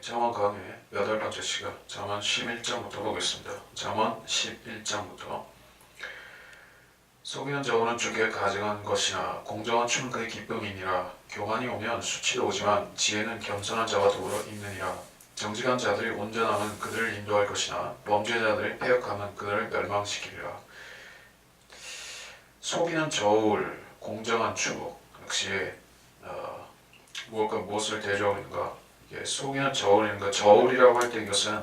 잠언 강의 8번째 시간 잠언 11장부터 보겠습니다. 잠언 11장부터 속이는 저울은 주께 가증한 것이나 공정한 춤은 그의 기쁨이니라. 교만이 오면 수치도 오지만 지혜는 겸손한 자와 더불어 있느니라. 정직한 자들이 온전함은 그들을 인도할 것이나 범죄자들의 패역함은 그들을 멸망시키리라. 속이는 저울, 공정한 추, 역시 무엇을 대조하고 있는가? 속이는 저울인가? 저울이라고 할 때 이것은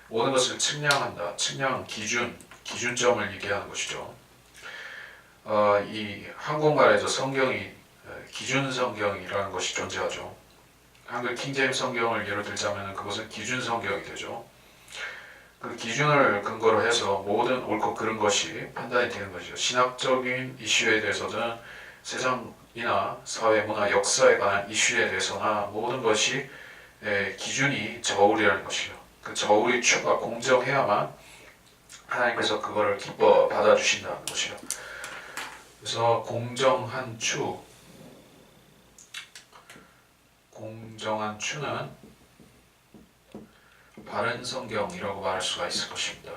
모든 것을 측량한다. 측량 기준점을 얘기하는 것이죠. 이 한국말에서 성경이 기준 성경이라는 것이 존재하죠. 한글 킹제임스 성경을 예로 들자면 그것은 기준 성경이 되죠. 그 기준을 근거로 해서 모든 옳고 그른 것이 판단이 되는 것이죠. 신학적인 이슈에 대해서는 세상이나 사회, 문화, 역사에 관한 이슈에 대해서나 모든 것이 기준이 저울이라는 것이죠. 그 저울이 추가 공정해야만 하나님께서 그거를 기뻐 받아주신다는 것이죠. 그래서 공정한 추는 바른 성경이라고 말할 수가 있을 것입니다.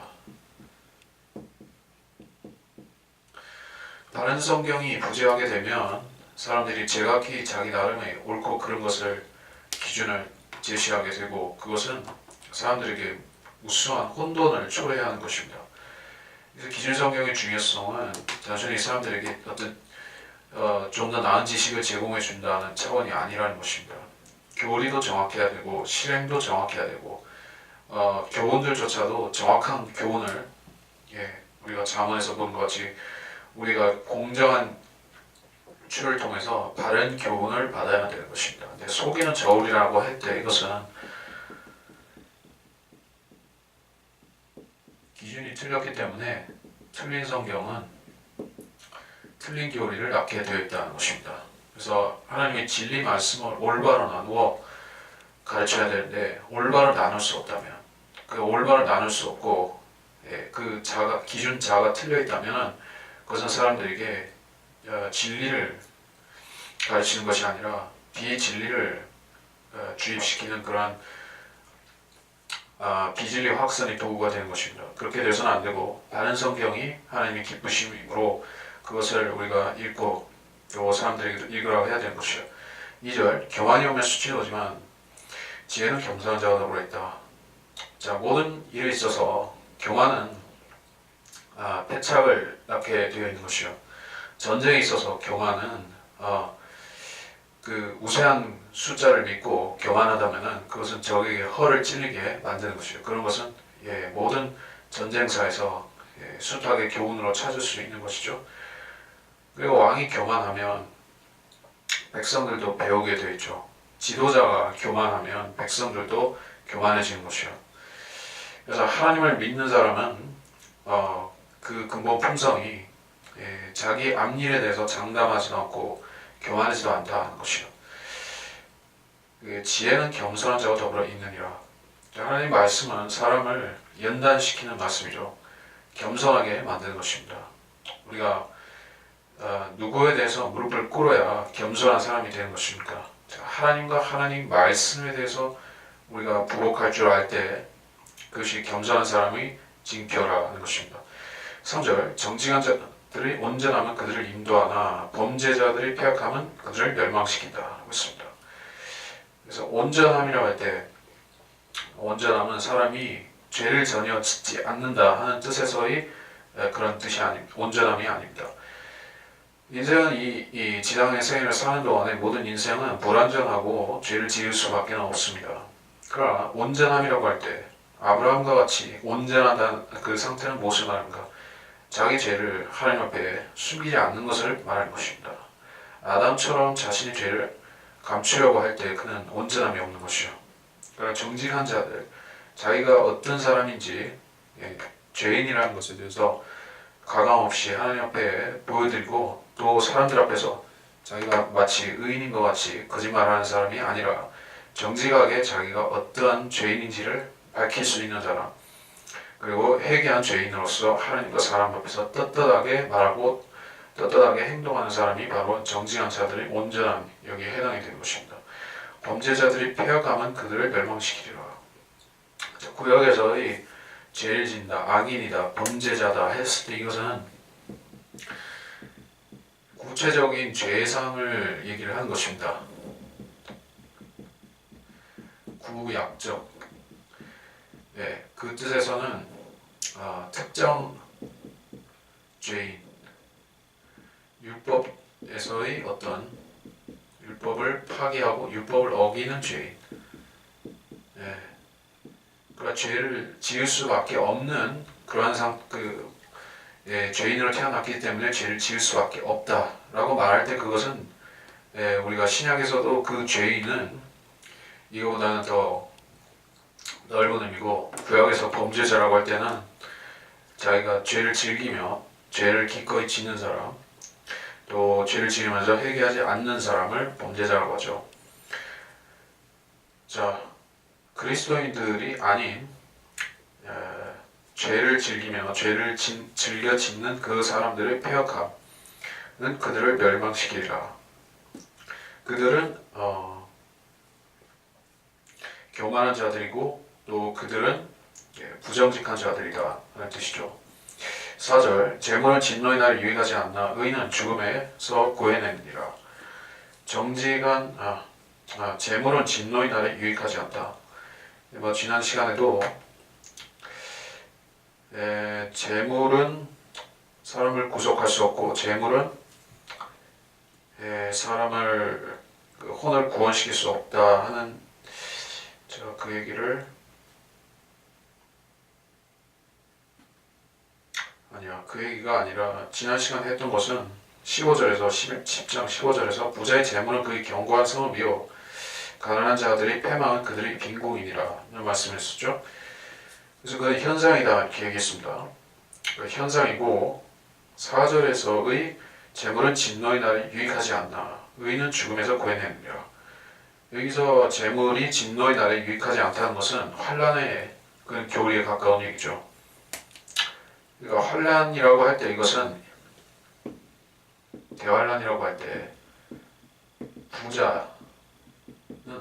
바른 성경이 부재하게 되면 사람들이 제각기 자기 나름의 옳고 그른 것을 기준을 제시하게 되고 그것은 사람들에게 우수한 혼돈을 초래하는 것입니다. 그래서 기준 성경의 중요성은 단순히 사람들에게 어떤 좀 더 나은 지식을 제공해 준다는 차원이 아니라는 것입니다. 교리도 정확해야 되고 실행도 정확해야 되고 교훈들조차도 정확한 교훈을 우리가 잠언에서 본 것 같이 우리가 공정한 추를 통해서 바른 교훈을 받아야 되는 것입니다. 근데 속이는 저울이라고 할 때 이것은 기준이 틀렸기 때문에 틀린 성경은 틀린 교리를 낳게 되어 있다는 것입니다. 그래서 하나님의 진리 말씀을 올바로 나누어 가르쳐야 되는데 올바로 나눌 수 없다면 그 올바로 나눌 수 없고 그 기준 자가 틀려 있다면 그것은 사람들에게 진리를 가르치는 것이 아니라 비진리를 주입시키는 그러한 비진리 확산의 도구가 되는 것입니다. 그렇게 되어서는 안 되고 바른 성경이 하나님의 기쁘심이므로 그것을 우리가 읽고 또 사람들에게 읽으라고 해야 되는 것이요. 2절 교만이 오면 수치가 오지만 지혜는 겸손한 자와 더불어 있다. 자, 모든 일에 있어서 교만은 패착을 낳게 되어 있는 것이요. 전쟁에 있어서 교만은 그 우세한 숫자를 믿고 교만하다면은 그것은 적에게 허를 찔리게 만드는 것이요. 그런 것은 모든 전쟁사에서 숱하게 교훈으로 찾을 수 있는 것이죠. 그리고 왕이 교만하면 백성들도 배우게 되어 있죠. 지도자가 교만하면 백성들도 교만해지는 것이요. 그래서 하나님을 믿는 사람은 그 근본 품성이 자기 앞일에 대해서 장담하지 않고 교만하지도 않다는 것이요. 지혜는 겸손한 자와 더불어 있느니라. 하나님 말씀은 사람을 연단시키는 말씀이죠. 겸손하게 만드는 것입니다. 우리가 누구에 대해서 무릎을 꿇어야 겸손한 사람이 되는 것입니까? 하나님과 하나님 말씀에 대해서 우리가 부복할 줄 알 때 그것이 겸손한 사람의 징표라는 것입니다. 3절 정직한 자들이 온전하면 그들을 인도하나 범죄자들이 패역하면 그들을 멸망시킨다 했습니다. 그래서 온전함이라고 할 때 온전함은 사람이 죄를 전혀 짓지 않는다 하는 뜻에서의 그런 뜻이 온전함이 아닙니다. 인생은 이 지상의 생애를 사는 동안에 모든 인생은 불완전하고 죄를 지을 수밖에 없습니다. 그러나 온전함이라고 할 때 아브라함과 같이 온전하다는 그 상태는 무엇을 말합니까? 자기 죄를 하나님 앞에 숨기지 않는 것을 말하는 것입니다. 아담처럼 자신의 죄를 감추려고 할 때 그는 온전함이 없는 것이요. 그러나 정직한 자들, 자기가 어떤 사람인지 죄인이라는 것에 대해서 가감없이 하나님 앞에 보여드리고 또 사람들 앞에서 자기가 마치 의인인 것 같이 거짓말하는 사람이 아니라 정직하게 자기가 어떠한 죄인인지를 밝힐 수 있는 사람, 그리고 회개한 죄인으로서 하나님과 사람 앞에서 떳떳하게 말하고 떳떳하게 행동하는 사람이 바로 정직한 자들의 온전함, 여기에 해당이 되는 것입니다. 범죄자들이 폐역하면 그들을 멸망시키리라. 구약에서의 죄를 짓는다, 악인이다, 범죄자다 했을 때 이것은 구체적인 죄상을 얘기를 하는 것입니다. 구약적. 네, 그 뜻에서는 특정 죄인, 율법에서의 어떤 율법을 파기하고 율법을 어기는 죄인. 네, 그러니까 죄를 지을 수밖에 없는 그러한 죄인으로 태어났기 때문에 죄를 지을 수밖에 없다라고 말할 때 그것은 우리가 신약에서도 그 죄인은 이거보다는 더 넓은 의미고, 구약에서 범죄자라고 할 때는 자기가 죄를 즐기며 죄를 기꺼이 짓는 사람, 또 죄를 지으면서 회개하지 않는 사람을 범죄자라고 하죠. 자, 그리스도인들이 아닌 죄를 즐기며 죄를 즐겨 짓는 그 사람들의 폐역함은 그들을 멸망시키리라. 그들은 교만한 자들이고 또 그들은 부정직한 자들이다 하는 뜻이죠. 4절, 재물은 진노의 날에 유익하지 않나 의인은 죽음에서 구해내느니라. 정직한 재물은 진노의 날에 유익하지 않다. 지난 시간에도 재물은 사람을 구속할 수 없고 재물은 사람을 혼을 구원시킬 수 없다 하는 제가 그 얘기를 그 얘기가 아니라 지난 시간에 했던 것은 15절에서 10장 15절에서 부자의 재물은 그의 견고한 성읍이요 가난한 자들의 패망은 그들의 빈궁이니라 라는 말씀을 했었죠. 그래서 그 현상이다 이렇게 얘기했습니다. 그 현상이고 4절에서의 재물은 진노의 날에 유익하지 않나 의인은 죽음에서 구해내느니라. 여기서 재물이 진노의 날에 유익하지 않다는 것은 환난의 그 교리에 가까운 얘기죠. 그러니까 환난이라고 할 때 이것은 대환난이라고 할 때 부자는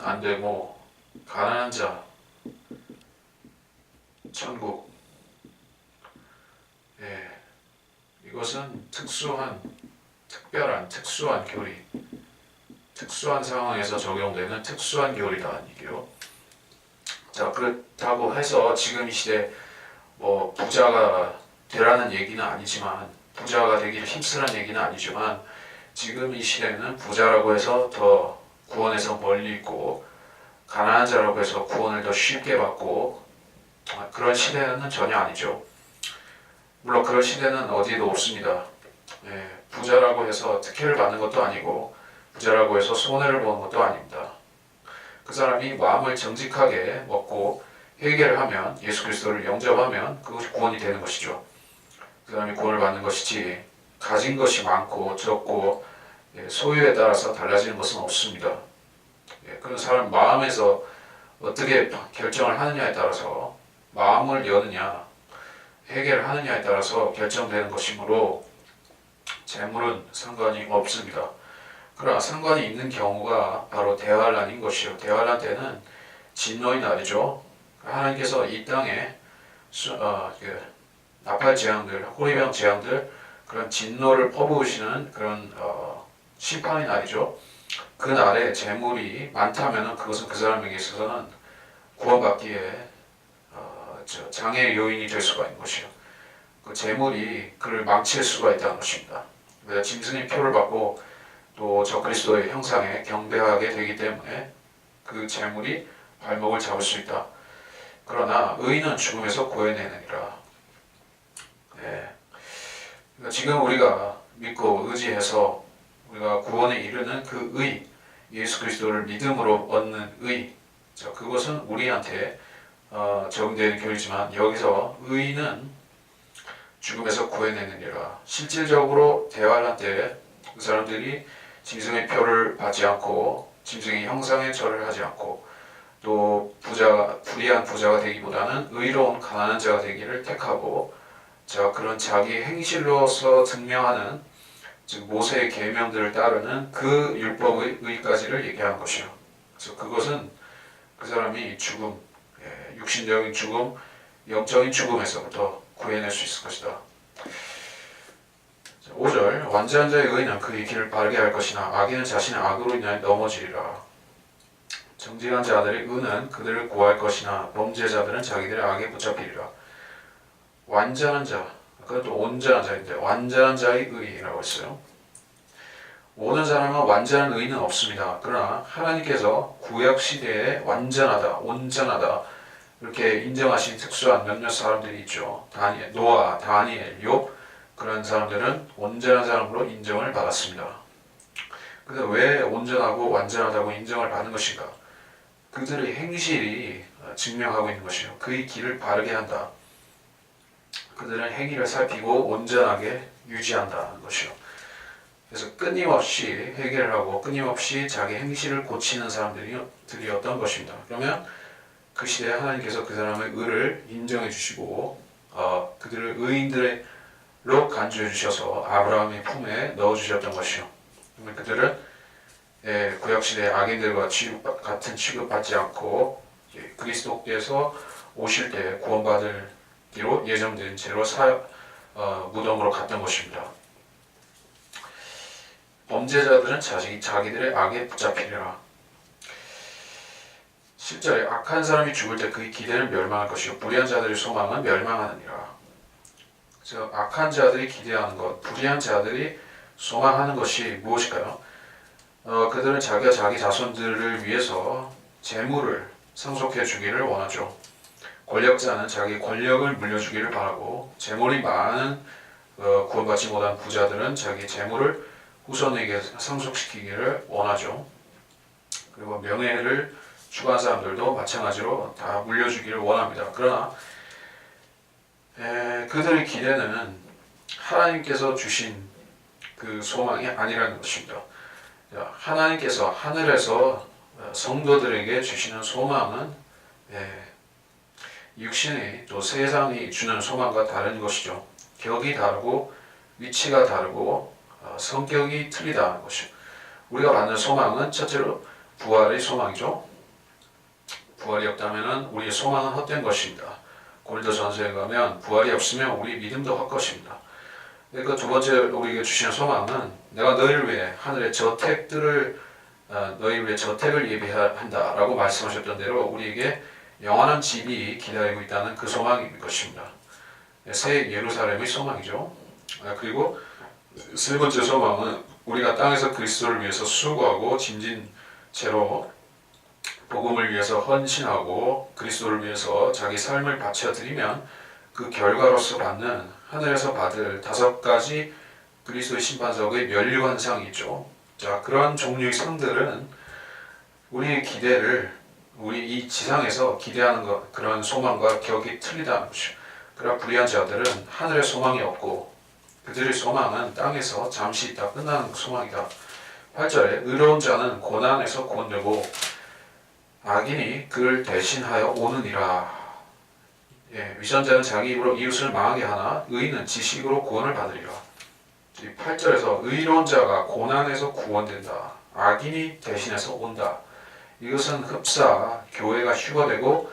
안 되고 가난한 자 천국. 이것은 특수한 교리, 특수한 상황에서 적용되는 특수한 교리다 이게요. 자, 그렇다고 해서 지금 이 시대 부자가 되라는 얘기는 아니지만, 부자가 되기를 힘쓰라는 얘기는 아니지만, 지금 이 시대는 부자라고 해서 더 구원에서 멀리 있고 가난한 자라고 해서 구원을 더 쉽게 받고 그런 시대는 전혀 아니죠. 물론 그런 시대는 어디에도 없습니다. 부자라고 해서 특혜를 받는 것도 아니고 부자라고 해서 손해를 보는 것도 아닙니다. 그 사람이 마음을 정직하게 먹고 회개를 하면, 예수 그리스도를 영접하면 그것이 구원이 되는 것이죠. 그 사람이 구원을 받는 것이지 가진 것이 많고 적고 소유에 따라서 달라지는 것은 없습니다. 그런 사람 마음에서 어떻게 결정을 하느냐에 따라서, 마음을 여느냐 회개를 하느냐에 따라서 결정되는 것이므로 재물은 상관이 없습니다. 그러나 상관이 있는 경우가 바로 대환란인 것이요. 대환란 때는 진노의 날이죠. 하나님께서 이 땅에 나팔 재앙들, 호리병 재앙들, 그런 진노를 퍼부으시는 그런 심판의 날이죠. 그 날에 재물이 많다면 그것은 그 사람에게 있어서는 구원받기에 장애 요인이 될 수가 있는 것이요. 그 재물이 그를 망칠 수가 있다는 것입니다. 짐승의 표를 받고 또 적그리스도의 형상에 경배하게 되기 때문에 그 재물이 발목을 잡을 수 있다. 그러나 의인은 죽음에서 구해내느니라. 그러니까 지금 우리가 믿고 의지해서 우리가 구원에 이르는 그 의, 예수 그리스도를 믿음으로 얻는 의, 그것은 우리한테 적용되는 교리지만, 여기서 의인은 죽음에서 구해내느니라. 실질적으로 대환란 때 그 사람들이 짐승의 표를 받지 않고 짐승의 형상에 절을 하지 않고 또 불의한 부자가 되기보다는 의로운 가난한 자가 되기를 택하고, 그런 자기 행실로서 증명하는, 즉 모세의 계명들을 따르는 그 율법의 의까지를 얘기하는 것이요. 그래서 그것은 그 사람이 죽음, 육신적인 죽음, 영적인 죽음에서부터 구해낼 수 있을 것이다. 5절 완전한 자의 의인은 그의 길을 바르게 할 것이나 악인은 자신의 악으로 인하여 넘어지리라. 정직한 자들의 의는 그들을 구할 것이나 범죄자들은 자기들의 악에 붙잡히리라. 완전한 자, 그것도 온전한 자인데 완전한 자의 의라고 했어요. 모든 사람은 완전한 의는 없습니다. 그러나 하나님께서 구약 시대에 완전하다, 온전하다 이렇게 인정하신 특수한 몇몇 사람들이 있죠. 노아, 다니엘, 욥 그런 사람들은 온전한 사람으로 인정을 받았습니다. 그래서 왜 온전하고 완전하다고 인정을 받은 것인가? 그들의 행실이 증명하고 있는 것이요. 그의 길을 바르게 한다. 그들은 행위를 살피고 온전하게 유지한다는 것이요. 그래서 끊임없이 회개를 하고 끊임없이 자기 행실을 고치는 사람들이었던 것입니다. 그러면 그 시대에 하나님께서 그 사람의 의를 인정해 주시고 그들을 의인들로 간주해 주셔서 아브라함의 품에 넣어 주셨던 것이요. 그들은 구약시대의 악인들과 같은 취급받지 않고 그리스도께서 오실 때 구원받기로 예정된 채로 무덤으로 갔던 것입니다. 범죄자들은 자기들의 악에 붙잡히리라. 10절에 악한 사람이 죽을 때 그의 기대는 멸망할 것이요 불의한 자들의 소망은 멸망하느니라. 그래서 악한 자들이 기대하는 것, 불의한 자들이 소망하는 것이 무엇일까요? 그들은 자기가 자기 자손들을 위해서 재물을 상속해 주기를 원하죠. 권력자는 자기 권력을 물려주기를 바라고 재물이 많은 구원받지 못한 부자들은 자기 재물을 후손에게 상속시키기를 원하죠. 그리고 명예를 추구한 사람들도 마찬가지로 다 물려주기를 원합니다. 그러나 그들의 기대는 하나님께서 주신 그 소망이 아니라는 것입니다. 하나님께서 하늘에서 성도들에게 주시는 소망은 육신이 또 세상이 주는 소망과 다른 것이죠. 격이 다르고 위치가 다르고 성격이 틀리다는 것이죠. 우리가 받는 소망은 첫째로 부활의 소망이죠. 부활이 없다면 우리의 소망은 헛된 것입니다. 고린도전서에 가면 부활이 없으면 우리 믿음도 헛것입니다. 그러니까 두 번째 우리에게 주시는 소망은 내가 너희를 위해 하늘의 너희를 위해 저택을 예비한다라고 말씀하셨던 대로 우리에게 영원한 집이 기다리고 있다는 그 소망인 것입니다. 새 예루살렘의 소망이죠. 그리고 세 번째 소망은 우리가 땅에서 그리스도를 위해서 수고하고 짐진 채로 복음을 위해서 헌신하고 그리스도를 위해서 자기 삶을 바쳐드리면 그 결과로서 받는 하늘에서 받을 5가지 그리스도의 심판석의 면류관상이 있죠. 자, 그러한 종류의 상들은 우리의 기대를 우리 이 지상에서 기대하는 것, 그런 소망과 격이 틀리다는 것이죠. 그러나 불의한 자들은 하늘에 소망이 없고 그들의 소망은 땅에서 잠시 있다 끝나는 소망이다. 8절에 의로운 자는 고난에서 구원되고 악인이 그를 대신하여 오느니라. 위선자는 자기 입으로 이웃을 망하게 하나 의인은 지식으로 구원을 받으리라. 8절에서 의로운 자가 고난에서 구원된다. 악인이 대신해서 온다. 이것은 흡사 교회가 휴거되고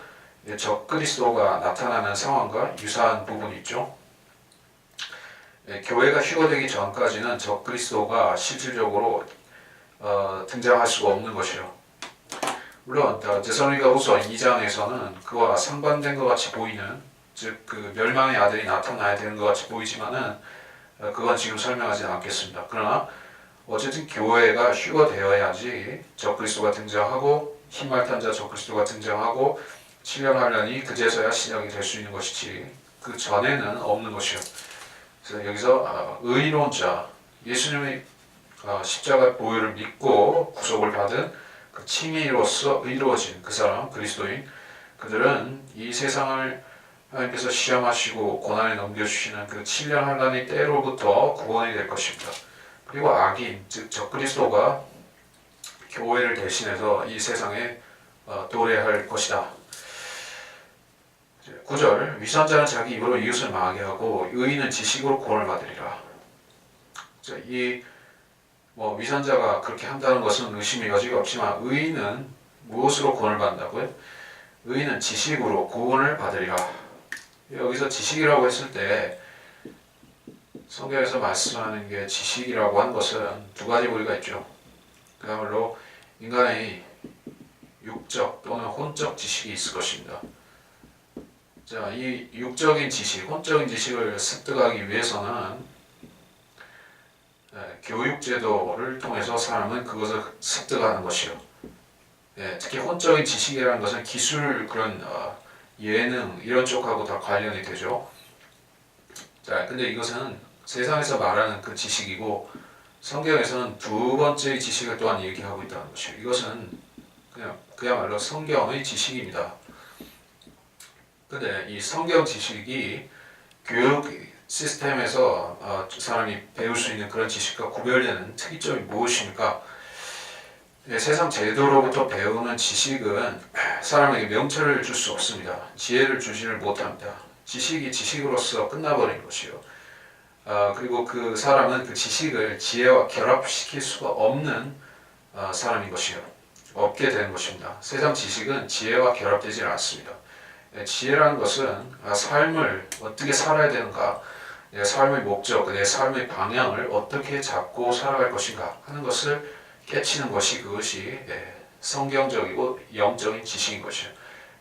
적그리스도가 나타나는 상황과 유사한 부분이 있죠. 교회가 휴거되기 전까지는 적그리스도가 실질적으로 등장할 수가 없는 것이요. 물론 데살로니가후서 2장에서는 그와 상반된 것 같이 보이는 즉 그 멸망의 아들이 나타나야 되는 것 같이 보이지만은 그건 지금 설명하지 않겠습니다. 그러나 어쨌든 교회가 휴거되어야지 적그리스도가 등장하고 흰말탄 자 적그리스도가 등장하고 7년 환란이 그제서야 시작이 될 수 있는 것이지 그 전에는 없는 것이요. 그래서 여기서 의로운 자, 예수님의 십자가 보혈을 믿고 구속을 받은 그 칭의로서 의로워진 그 사람 그리스도인 그들은 이 세상을 하나님께서 시험하시고 고난에 넘겨주시는 그 7년 환란의 때로부터 구원이 될 것입니다. 그리고 악인, 즉 적그리스도가 교회를 대신해서 이 세상에 도래할 것이다. 9절 위선자는 자기 입으로 이웃을 망하게 하고 의인은 지식으로 구원을 받으리라. 이 위선자가 그렇게 한다는 것은 의심의 여지가 없지만 의인은 무엇으로 구원을 받는다고요? 의인은 지식으로 구원을 받으리라. 여기서 지식이라고 했을 때 성경에서 말씀하는 게 지식이라고 하는 것은 두 가지 부류가 있죠. 그야말로 인간의 육적 또는 혼적 지식이 있을 것입니다. 자, 이 육적인 지식, 혼적인 지식을 습득하기 위해서는 교육제도를 통해서 사람은 그것을 습득하는 것이요. 특히 혼적인 지식이라는 것은 기술, 그런 예능 이런 쪽하고 다 관련이 되죠. 자, 근데 이것은 세상에서 말하는 그 지식이고 성경에서는 두 번째의 지식을 또한 얘기하고 있다는 것이요. 이것은 그야말로 성경의 지식입니다. 근데 이 성경 지식이 교육 시스템에서 사람이 배울 수 있는 그런 지식과 구별되는 특이점이 무엇입니까? 세상 제도로부터 배우는 지식은 사람에게 명철을 줄 수 없습니다. 지혜를 주지를 못합니다. 지식이 지식으로서 끝나버린 것이요. 그리고 그 사람은 그 지식을 지혜와 결합시킬 수가 없는 사람인 것이요. 없게 되는 것입니다. 세상 지식은 지혜와 결합되지 않습니다. 지혜라는 것은 삶을 어떻게 살아야 되는가, 내 삶의 목적, 내 삶의 방향을 어떻게 잡고 살아갈 것인가 하는 것을 깨치는 것이 그것이 성경적이고 영적인 지식인 것이에요.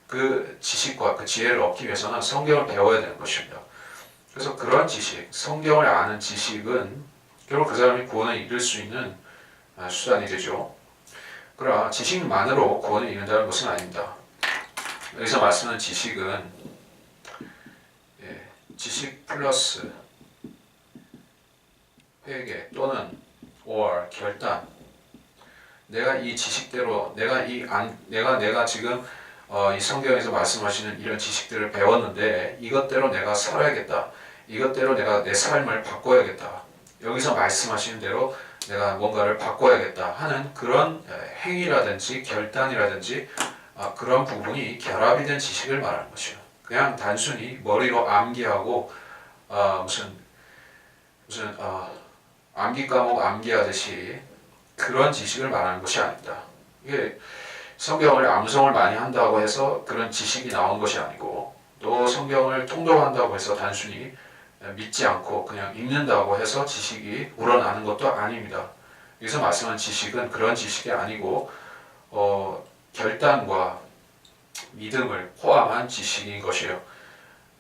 그 지식과 그 지혜를 얻기 위해서는 성경을 배워야 되는 것입니다. 그래서 그런 지식, 성경을 아는 지식은 결국 그 사람이 구원에 이를 수 있는 수단이 되죠. 그러나 지식만으로 구원에 이른다는 것은 아닙니다. 여기서 말씀하는 지식은 지식 플러스 회개 또는 or 결단. 내가 이 지식대로 내가 지금 이 성경에서 말씀하시는 이런 지식들을 배웠는데 이것대로 내가 살아야겠다. 이것대로 내가 내 삶을 바꿔야겠다. 여기서 말씀하시는 대로 내가 뭔가를 바꿔야겠다 하는 그런 행위라든지 결단이라든지 그런 부분이 결합이 된 지식을 말하는 것이요. 그냥 단순히 머리로 암기하고 무슨 암기 과목 암기하듯이 그런 지식을 말하는 것이 아닙니다. 이게 성경을 암송을 많이 한다고 해서 그런 지식이 나온 것이 아니고 또 성경을 통독한다고 해서 단순히 믿지 않고 그냥 읽는다고 해서 지식이 우러나는 것도 아닙니다. 여기서 말씀한 지식은 그런 지식이 아니고 결단과 믿음을 포함한 지식인 것이에요.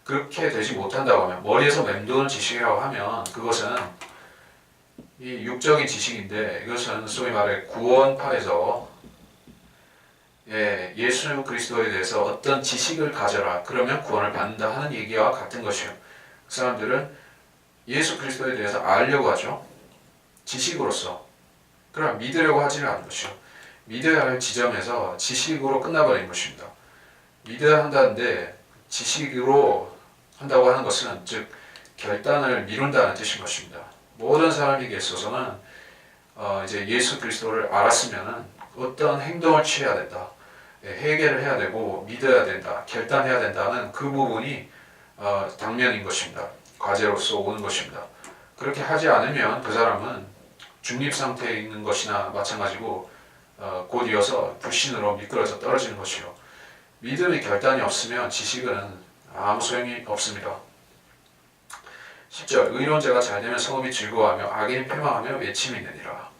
그렇게 되지 못한다고 하면 머리에서 맴도는 지식이라고 하면 그것은 이 육적인 지식인데 이것은 소위 말해 구원파에서 예수 그리스도에 대해서 어떤 지식을 가져라 그러면 구원을 받는다 하는 얘기와 같은 것이에요. 그 사람들은 예수 그리스도에 대해서 알려고 하죠. 지식으로서. 그러나 믿으려고 하지는 않는 것이요. 믿어야 할 지점에서 지식으로 끝나버린 것입니다. 믿어야 한다는데 지식으로 한다고 하는 것은 즉 결단을 미룬다는 뜻인 것입니다. 모든 사람에게 있어서는 이제 예수 그리스도를 알았으면은 어떤 행동을 취해야 된다. 회개를 해야 되고 믿어야 된다. 결단해야 된다는 그 부분이 당면인 것입니다. 과제로서 오는 것입니다. 그렇게 하지 않으면 그 사람은 중립 상태에 있는 것이나 마찬가지고 곧 이어서 불신으로 미끄러져 떨어지는 것이요. 믿음의 결단이 없으면 지식은 아무 소용이 없습니다. 10절 의로운 자가 잘되면 성읍이 즐거워하며 악인이 패망하며 외침이 있느니라.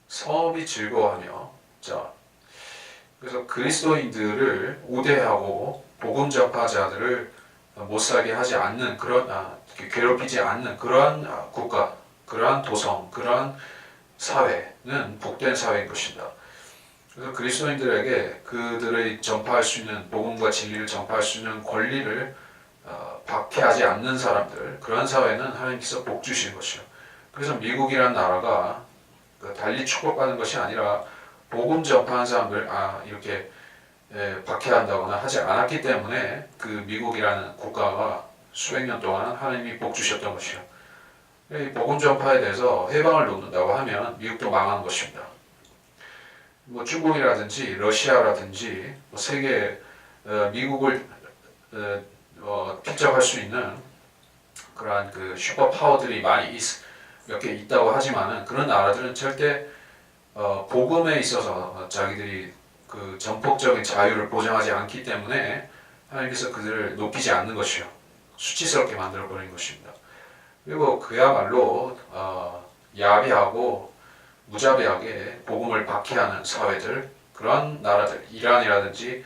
성읍이 즐거워하며 자 그래서 그리스도인들을 우대하고 복음 전파자들을 못살게 하지 않는 그런 괴롭히지 않는 그러한 국가, 그러한 도성, 그러한 사회는 복된 사회인 것입니다. 그래서 그리스도인들에게 그들의 전파할 수 있는 복음과 진리를 전파할 수 있는 권리를 박해하지 않는 사람들, 그런 사회는 하나님께서 복 주시는 것이요. 그래서 미국이라는 나라가 달리 축복받는 것이 아니라 복음 전파하는 사람들 이렇게 박해한다거나 하지 않았기 때문에 그 미국이라는 국가가 수백 년 동안 하나님이 복 주셨던 것이요. 이 복음 전파에 대해서 해방을 놓는다고 하면 미국도 망하는 것입니다. 뭐 중국이라든지 러시아라든지 세계 미국을 필적할 수 있는 그러한 그 슈퍼 파워들이 많이 몇 개 있다고 하지만은 그런 나라들은 절대 복음에 있어서 자기들이 그 전폭적인 자유를 보장하지 않기 때문에 하나님께서 그들을 높이지 않는 것이요, 수치스럽게 만들어 버린 것입니다. 그리고 그야말로 야비하고 무자비하게 복음을 박해하는 사회들, 그런 나라들, 이란이라든지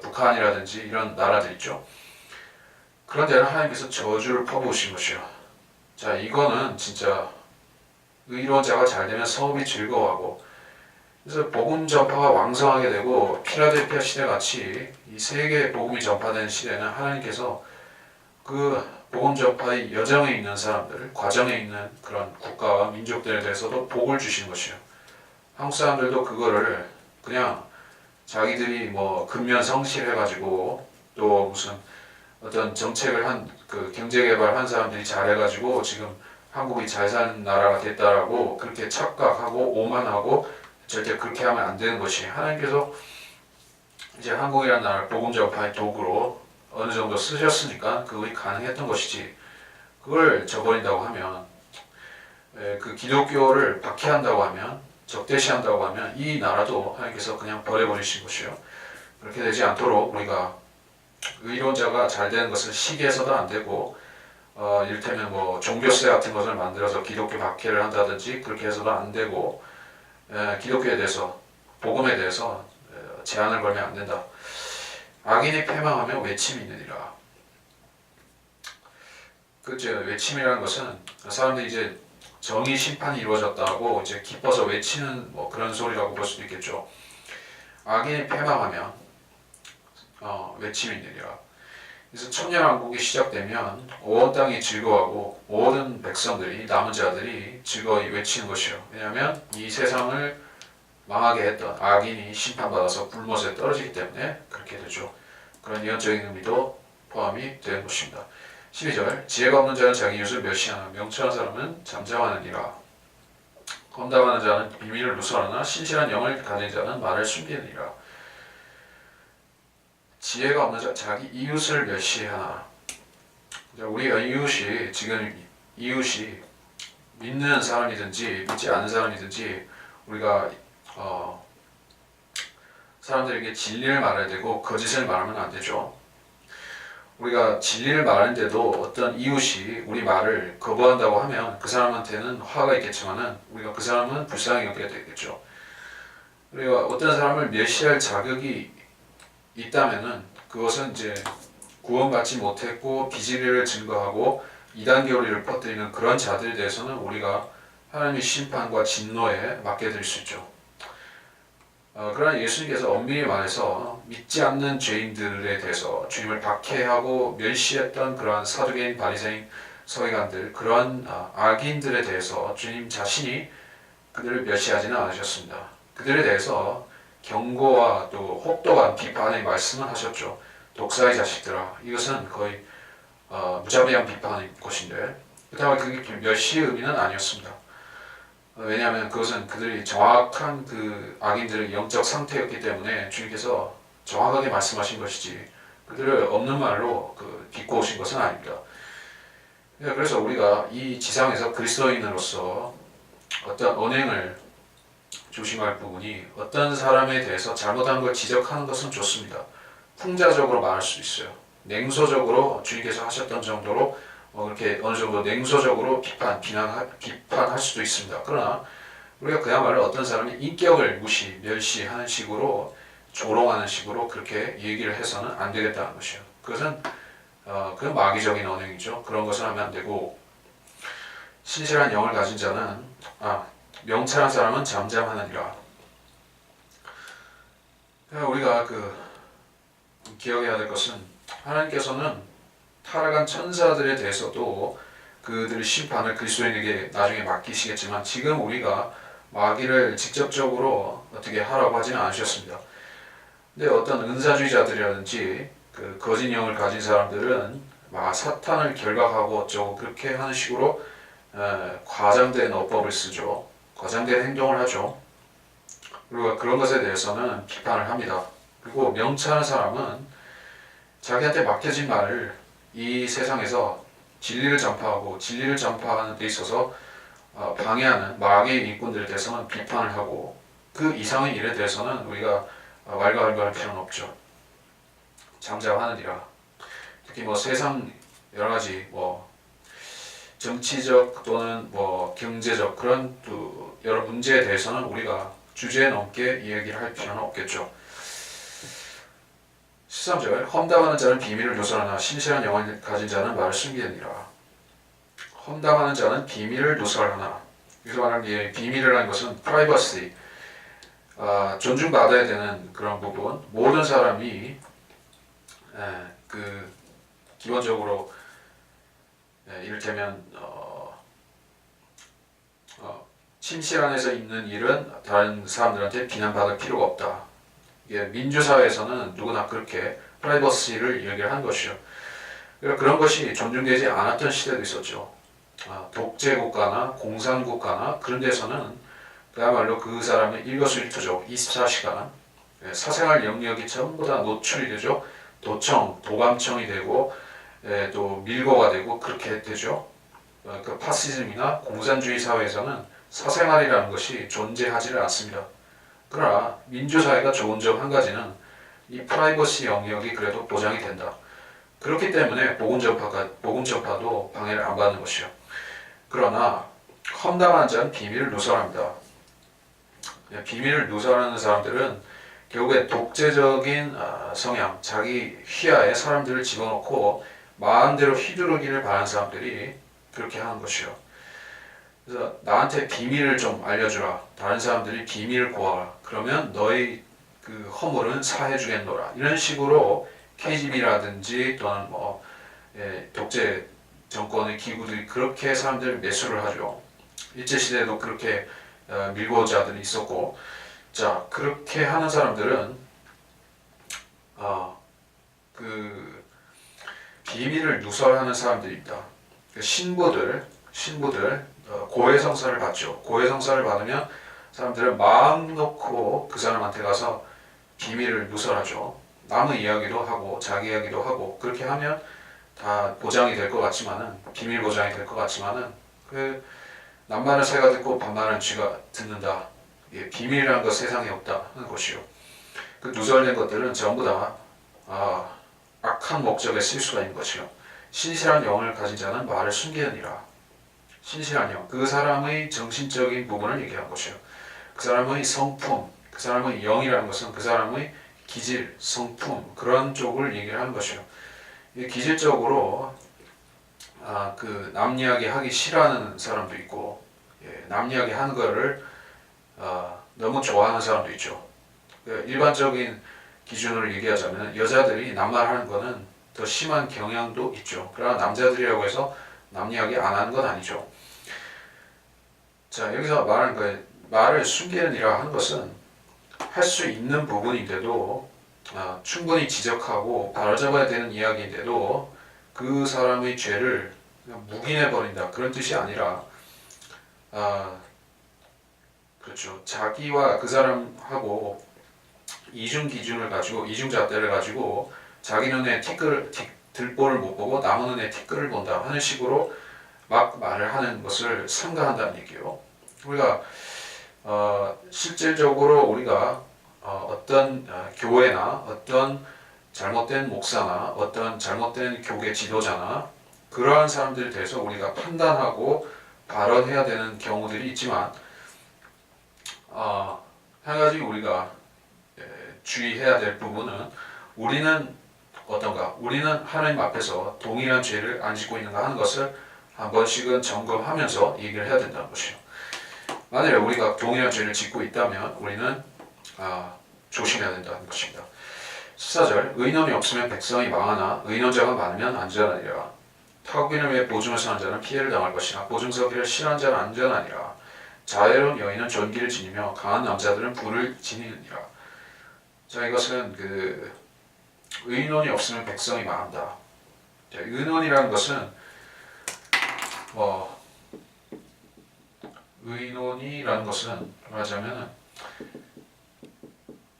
북한이라든지 이런 나라들 있죠. 그런 데는 하나님께서 저주를 퍼부으신 것이요. 자, 이거는 진짜 의로운 자가 잘 되면 성읍이 즐거워하고, 그래서 복음 전파가 왕성하게 되고 필라델피아 시대 같이 이 세계에 복음이 전파되는 시대는 하나님께서 그 복음 전파의 여정에 있는 사람들, 과정에 있는 그런 국가와 민족들에 대해서도 복을 주시는 것이요. 한국 사람들도 그거를 그냥 자기들이 뭐 근면 성실해가지고 또 무슨 어떤 정책을 그 경제개발한 사람들이 잘해가지고 지금 한국이 잘 사는 나라가 됐다라고 그렇게 착각하고 오만하고 절대 그렇게 하면 안 되는 것이, 하나님께서 이제 한국이라는 나라를 복음 전파의 도구로 어느 정도 쓰셨으니까 그것이 가능했던 것이지, 그걸 저버린다고 하면, 그 기독교를 박해한다고 하면, 적대시한다고 하면 이 나라도 하나님께서 그냥 버려버리신 것이요. 그렇게 되지 않도록 우리가 의로운 자가 잘 되는 것을 시기해서도 안 되고, 이를테면 뭐 종교세 같은 것을 만들어서 기독교 박해를 한다든지 그렇게 해서도 안 되고, 기독교에 대해서, 복음에 대해서 제한을 걸면 안 된다. 악인이 패망하면 외침이 있느니라. 그죠? 외침이라는 것은 사람들이 이제 정의 심판이 이루어졌다고 이제 기뻐서 외치는 뭐 그런 소리라고 볼 수도 있겠죠. 악인이 패망하면 외침이 있느니라. 그래서 천년왕국이 시작되면 온 땅이 즐거워하고 모든 백성들이, 남은 자들이 즐거이 외치는 것이요. 왜냐하면 이 세상을 망하게 했던 악인이 심판받아서 불못에 떨어지기 때문에 그렇게 되죠. 그런 예언적인 의미도 포함이 되는 것입니다. 12절, 지혜가 없는 자는 자기 이웃을 멸시하나 명철한 사람은 잠잠하느니라. 험담하는 자는 비밀을 누설하나 신실한 영을 가진 자는 말을 숨기느니라. 지혜가 없는 자, 자기 이웃을 멸시하나. 우리 이웃이, 지금 이웃이 믿는 사람이든지 믿지 않는 사람이든지 우리가 사람들에게 진리를 말해야 되고 거짓을 말하면 안 되죠. 우리가 진리를 말하는데도 어떤 이웃이 우리 말을 거부한다고 하면 그 사람한테는 화가 있겠지만은 우리가 그 사람은 불쌍히 여겨야 되겠죠. 우리가 어떤 사람을 멸시할 자격이 있다면은 그것은 이제 구원받지 못했고 비질리를 증거하고 이단 교리를 퍼뜨리는 그런 자들에 대해서는 우리가 하나님의 심판과 진노에 맡게 될 수 있죠. 그러나 예수님께서 엄밀히 말해서 믿지 않는 죄인들에 대해서 주님을 박해하고 멸시했던 그러한 사두개인, 바리새인, 서기관들, 그러한 악인들에 대해서 주님 자신이 그들을 멸시하지는 않으셨습니다. 그들에 대해서 경고와 또 혹독한 비판의 말씀을 하셨죠. 독사의 자식들아, 이것은 거의 무자비한 비판인 것인데, 그렇다고 그게 멸시의 의미는 아니었습니다. 왜냐하면 그것은 그들이 정확한 그 악인들의 영적 상태였기 때문에 주님께서 정확하게 말씀하신 것이지 그들을 없는 말로 비꼬으신 것은 아닙니다. 그래서 우리가 이 지상에서 그리스도인으로서 어떤 언행을 조심할 부분이, 어떤 사람에 대해서 잘못한 걸 지적하는 것은 좋습니다. 풍자적으로 말할 수 있어요. 냉소적으로 주님께서 하셨던 정도로 그렇게 어느 정도 냉소적으로 비판할 수도 있습니다. 그러나 우리가 그야말로 어떤 사람이 인격을 멸시하는 식으로, 조롱하는 식으로 그렇게 얘기를 해서는 안 되겠다는 것이요. 그것은 그건 마귀적인 언행이죠. 그런 것을 하면 안 되고, 신실한 영을 가진 자는 명철한 사람은 잠잠하느니라. 우리가 기억해야 될 것은 하나님께서는 타락한 천사들에 대해서도 그들의 심판을 그리스도인에게 나중에 맡기시겠지만 지금 우리가 마귀를 직접적으로 어떻게 하라고 하지는 않으셨습니다. 근데 어떤 은사주의자들이라든지 그 거짓 영을 가진 사람들은 사탄을 결박하고 어쩌고 그렇게 하는 식으로 과장된 어법을 쓰죠. 과장된 행동을 하죠. 그리고 그런 것에 대해서는 비판을 합니다. 그리고 명철한 사람은 자기한테 맡겨진 말을 이 세상에서 진리를 전파하고 진리를 전파하는 데 있어서 방해하는 마귀의 일꾼들에 대해서는 비판을 하고 그 이상의 일에 대해서는 우리가 왈가왈부할 필요는 없죠. 잠잠하느니라. 특히 뭐 세상 여러 가지 뭐 정치적 또는 뭐 경제적 그런 또 여러 문제에 대해서는 우리가 주제 넘게 이야기를 할 필요는 없겠죠. 13절 험담하는 자는 비밀을 누설하나 신실한 영을 가진 자는 말을 숨기느니라. 험담하는 자는 비밀을 누설하나. 여기서 말하는 비밀이라는 것은 프라이버시, 존중받아야 되는 그런 부분. 모든 사람이 그 기본적으로 이를테면 침실 안에서 있는 일은 다른 사람들한테 비난받을 필요가 없다. 이게 민주사회에서는 누구나 그렇게 프라이버시를 얘기를 한 것이죠. 그런 것이 존중되지 않았던 시대도 있었죠. 독재국가나 공산국가나 그런 데서는 그야말로 그 사람의 일거수일투족 24시간 사생활 영역이 전부 다 노출이 되죠. 도청, 도감청이 되고 또 밀고가 되고 그렇게 되죠. 그 파시즘이나 공산주의 사회에서는 사생활이라는 것이 존재하지를 않습니다. 그러나 민주사회가 좋은 점 한 가지는 이 프라이버시 영역이 그래도 보장이 된다. 그렇기 때문에 복음 전파도 방해를 안 받는 것이요. 그러나 험담하는 자는 비밀을 누설합니다. 비밀을 누설하는 사람들은 결국에 독재적인 성향, 자기 휘하에 사람들을 집어넣고 마음대로 휘두르기를 바라는 사람들이 그렇게 하는 것이요. 그래서 나한테 비밀을 좀 알려주라. 다른 사람들이 비밀을 구하라. 그러면 너의 그 허물은 사해주겠노라. 이런 식으로 KGB라든지 또는 뭐 독재 정권의 기구들이 그렇게 사람들을 매수를 하죠. 일제시대에도 그렇게 밀고자들이 있었고, 자 그렇게 하는 사람들은 그 비밀을 누설하는 사람들입니다. 그 신부들 고해성사를 받죠. 고해성사를 받으면 사람들은 마음 놓고 그 사람한테 가서 비밀을 누설하죠. 남의 이야기도 하고 자기 이야기도 하고 그렇게 하면 다 보장이 될 것 같지만은 비밀 보장이 될 것 같지만은 그 남만은 새가 듣고 반만은 쥐가 듣는다. 비밀이라는 것 세상에 없다 하는 것이요. 그 누설된 것들은 전부 다 악한 목적에 쓸 수가 있는 것이요. 신실한 영을 가진 자는 말을 숨기느니라. 신실한 영, 그 사람의 정신적인 부분을 얘기한 것이요. 그 사람의 성품, 그 사람의 영이라는 것은 그 사람의 기질, 성품 그런 쪽을 얘기를 하는 것이요. 기질적으로 그 남 이야기 하기 싫어하는 사람도 있고 남 이야기 하는 거를 너무 좋아하는 사람도 있죠. 일반적인 기준으로 얘기하자면 여자들이 남말하는 거는 더 심한 경향도 있죠. 그러나 남자들이라고 해서 남 이야기 안 하는 건 아니죠. 자 여기서 말하는 거예요. 말을 숨기느니라 하는 것은 할 수 있는 부분인데도 충분히 지적하고 바로잡아야 되는 이야기인데도 그 사람의 죄를 그냥 묵인해버린다 그런 뜻이 아니라 그렇죠. 자기와 그 사람하고 이중 기준을 가지고 이중 잣대를 가지고 자기 눈에 들보를 못 보고 남의 눈에 티끌을 본다 하는 식으로 막 말을 하는 것을 삼가한다는 얘기예요. 우리가 실질적으로 우리가 어떤 교회나 어떤 잘못된 목사나 어떤 잘못된 교계 지도자나 그러한 사람들에 대해서 우리가 판단하고 발언해야 되는 경우들이 있지만 한 가지 우리가 주의해야 될 부분은 우리는 어떤가? 우리는 하나님 앞에서 동일한 죄를 안 짓고 있는가 하는 것을 한 번씩은 점검하면서 얘기를 해야 된다는 것이요. 만약에 우리가 동일한 죄를 짓고 있다면 우리는 조심해야 된다는 것입니다. 14절 의논이 없으면 백성이 망하나 의논자가 많으면 안전하니라. 타국인을 위해 보증을 서는 자는 피해를 당할 것이나 보증 서기를 싫어하는 자는 안전하니라. 자애로운 여인은 존귀를 지니며 강한 남자들은 부를 지니느니라. 자 이것은 그 의논이 없으면 백성이 망한다. 자, 의논이라는 것은 의논이라는 것은 말하자면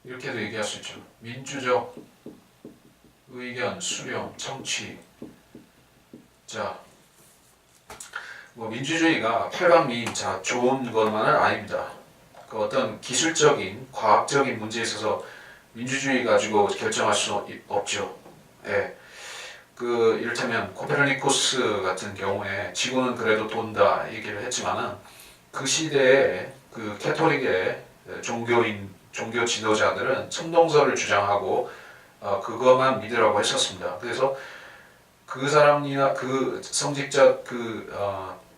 이렇게도 얘기할 수 있죠. 민주적 의견, 수렴, 청취. 자, 뭐 민주주의가 팔방미인 자 좋은 것만은 아닙니다. 그 어떤 기술적인 과학적인 문제에 있어서 민주주의 가지고 결정할 수 없죠. 예. 그 이를테면 코페르니쿠스 같은 경우에 지구는 그래도 돈다 얘기를 했지만은 그 시대에 그 캐톨릭의 종교 지도자들은 천동설을 주장하고 그것만 믿으라고 했었습니다. 그래서 그 사람이나 그 성직자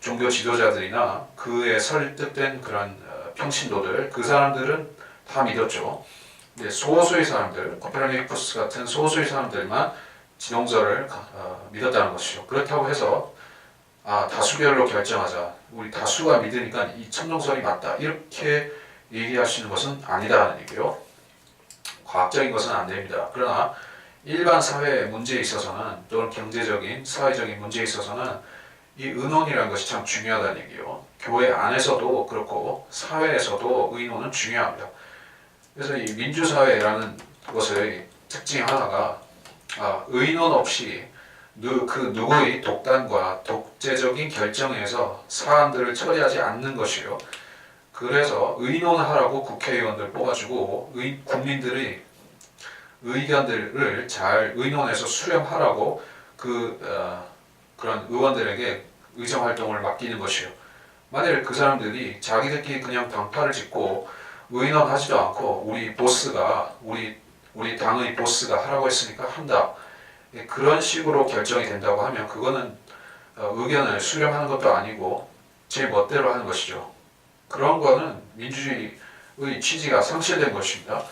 종교 지도자들이나 그에 설득된 그런 평신도들 그 사람들은 다 믿었죠. 근데 소수의 사람들 코페르니쿠스 같은 소수의 사람들만 진홍설을 믿었다는 것이죠. 그렇다고 해서 다수결로 결정하자. 우리 다수가 믿으니까 이 천동설이 맞다. 이렇게 얘기하시는 것은 아니다는 얘기요. 과학적인 것은 안 됩니다. 그러나 일반 사회 문제에 있어서는 또는 경제적인 사회적인 문제에 있어서는 이 의논이라는 것이 참 중요하다는 얘기요. 교회 안에서도 그렇고 사회에서도 의논은 중요합니다. 그래서 이 민주사회라는 것의 특징 하나가 의논 없이 누구의 독단과 독재적인 결정에서 사안들을 처리하지 않는 것이요. 그래서 의논하라고 국회의원들 뽑아주고 국민들의 의견들을 잘 의논해서 수렴하라고 그런 의원들에게 의정활동을 맡기는 것이요. 만일 그 사람들이 자기들끼리 그냥 당파를 짓고 의논하지도 않고 우리 당의 보스가 하라고 했으니까 한다. 그런 식으로 결정이 된다고 하면 그거는 의견을 수렴하는 것도 아니고 제 멋대로 하는 것이죠. 그런 거는 민주주의의 취지가 상실된 것입니다.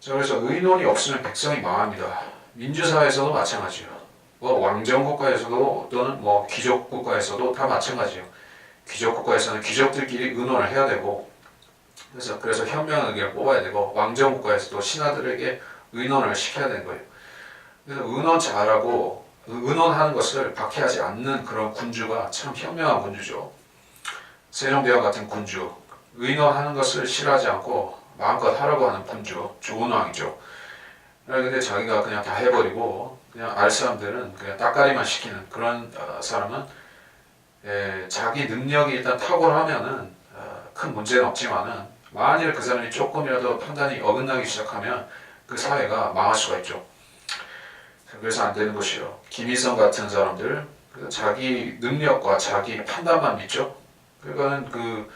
자, 그래서 의논이 없으면 백성이 망합니다. 민주사회에서도 마찬가지예요. 뭐 왕정국가에서도 또는 뭐 귀족국가에서도 다 마찬가지예요. 귀족국가에서는 귀족들끼리 의논을 해야 되고 그래서 현명 의견을 뽑아야 되고 왕정국가에서도 신하들에게 의논을 시켜야 되는 거예요. 그래서 의논 잘하고 의논하는 것을 박해하지 않는 그런 군주가 참 현명한 군주죠. 세종대왕 같은 군주, 의논하는 것을 싫어하지 않고 마음껏 하라고 하는 군주, 좋은 왕이죠. 근데 자기가 그냥 다 해버리고 그냥 알 사람들은 그냥 따까리만 시키는 그런 사람은 자기 능력이 일단 탁월하면은 큰 문제는 없지만은 만일 그 사람이 조금이라도 판단이 어긋나기 시작하면 그 사회가 망할 수가 있죠. 그래서 안 되는 것이요. 김일성 같은 사람들 자기 능력과 자기 판단만 믿죠. 그러니까는 그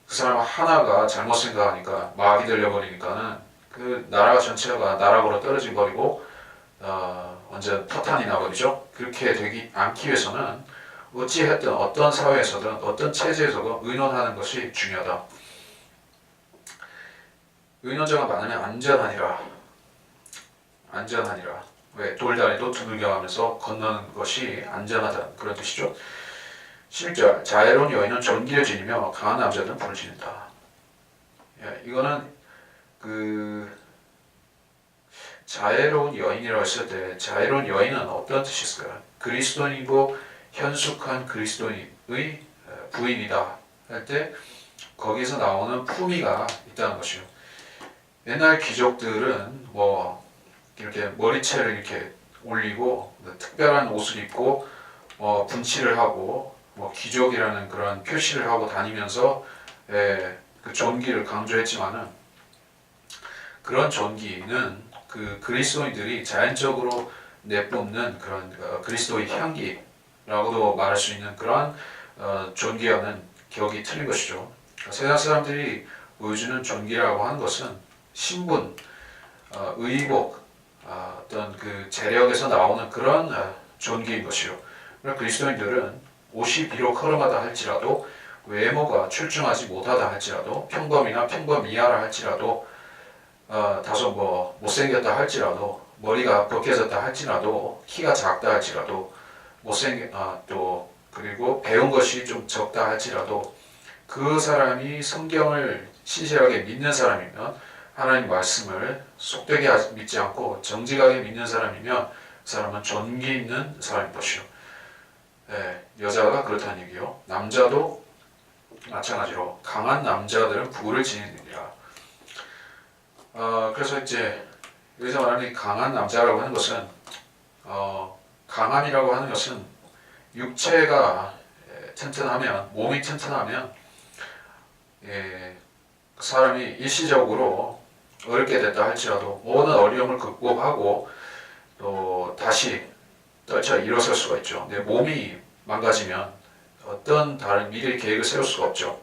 사람 하나가 잘못 생각하니까 막이 들려버리니까는 그 나라 전체가 나락으로 떨어져 버리고 완전 파탄이 나버리죠. 그렇게 되지 않기 위해서는 어찌했든 어떤 사회에서든 어떤 체제에서도 의논하는 것이 중요하다. 의논자가 많으면 안전하니라. 왜? 돌다리도 두들겨가면서 건너는 것이 안전하다. 그런 뜻이죠. 7절 자애로운 여인은 존귀를 지니며 강한 남자들은 불을 지닌다. 이거는 자애로운 여인이라고 했을 때 자애로운 여인은 어떤 뜻이 있을까요? 그리스도인이고 현숙한 그리스도인의 부인이다 할 때 거기서 나오는 품위가 있다는 것이요. 옛날 귀족들은 뭐 이렇게 머리채를 이렇게 올리고 특별한 옷을 입고 분칠을 하고 귀족이라는 그런 표시를 하고 다니면서 그 존귀를 강조했지만은 그런 존귀는 그 그리스도인들이 자연적으로 내뿜는 그런 그리스도의 향기라고도 말할 수 있는 그런 존귀와는 격이 틀린 것이죠. 세상 사람들이 보여주는 존귀라고 하는 것은 신분, 의복, 어떤 그 재력에서 나오는 그런 존귀인 것이요. 그리스도인들은 옷이 비록 허름하다 할지라도 외모가 출중하지 못하다 할지라도 평범이나 평범이하라 할지라도 다소 못생겼다 할지라도 머리가 벗겨졌다 할지라도 키가 작다 할지라도 또 그리고 배운 것이 좀 적다 할지라도 그 사람이 성경을 신실하게 믿는 사람이면 하나님 말씀을 속되게 믿지 않고 정직하게 믿는 사람이면 그 사람은 존귀 있는 사람인 것이요. 여자가 그렇다는 얘기요. 남자도 마찬가지로 강한 남자들은 부를 지니느니라. 그래서 이제 여기서 말하는 강한 남자라고 하는 것은 강함이라고 하는 것은 육체가 튼튼하면, 몸이 튼튼하면 예, 사람이 일시적으로 어렵게 됐다 할지라도 모든 어려움을 극복하고 또 다시 떨쳐 일어설 수가 있죠. 내 몸이 망가지면 어떤 다른 미래 계획을 세울 수가 없죠.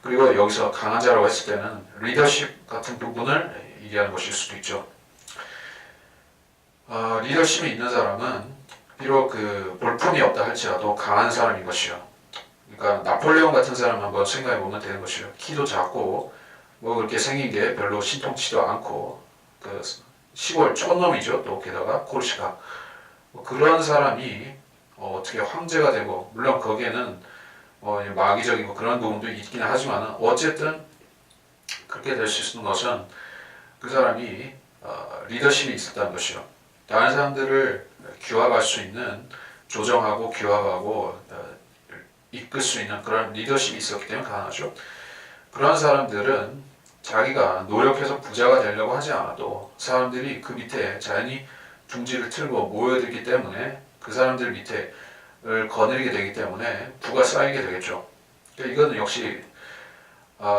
그리고 여기서 강한 자라고 했을 때는 리더십 같은 부분을 얘기하는 것일 수도 있죠. 리더십이 있는 사람은 비록 그 볼품이 없다 할지라도 강한 사람인 것이요. 그러니까 나폴레옹 같은 사람 한번 생각해 보면 되는 것이요. 키도 작고 뭐 그렇게 생긴 게 별로 신통치도 않고 그 시골 촌놈이죠. 또 게다가 코르시카 뭐 그런 사람이 어떻게 황제가 되고 물론 거기에는 마귀적이고 그런 부분도 있긴 하지만 어쨌든 그렇게 될 수 있는 것은 그 사람이 리더십이 있었다는 것이요. 다른 사람들을 규합할 수 있는 조정하고 규합하고 이끌 수 있는 그런 리더십이 있었기 때문에 가능하죠. 그런 사람들은 자기가 노력해서 부자가 되려고 하지 않아도 사람들이 그 밑에 자연히 둥지를 틀고 모여들기 때문에 그 사람들 밑에를 거느리게 되기 때문에 부가 쌓이게 되겠죠. 그러니까 이거는 역시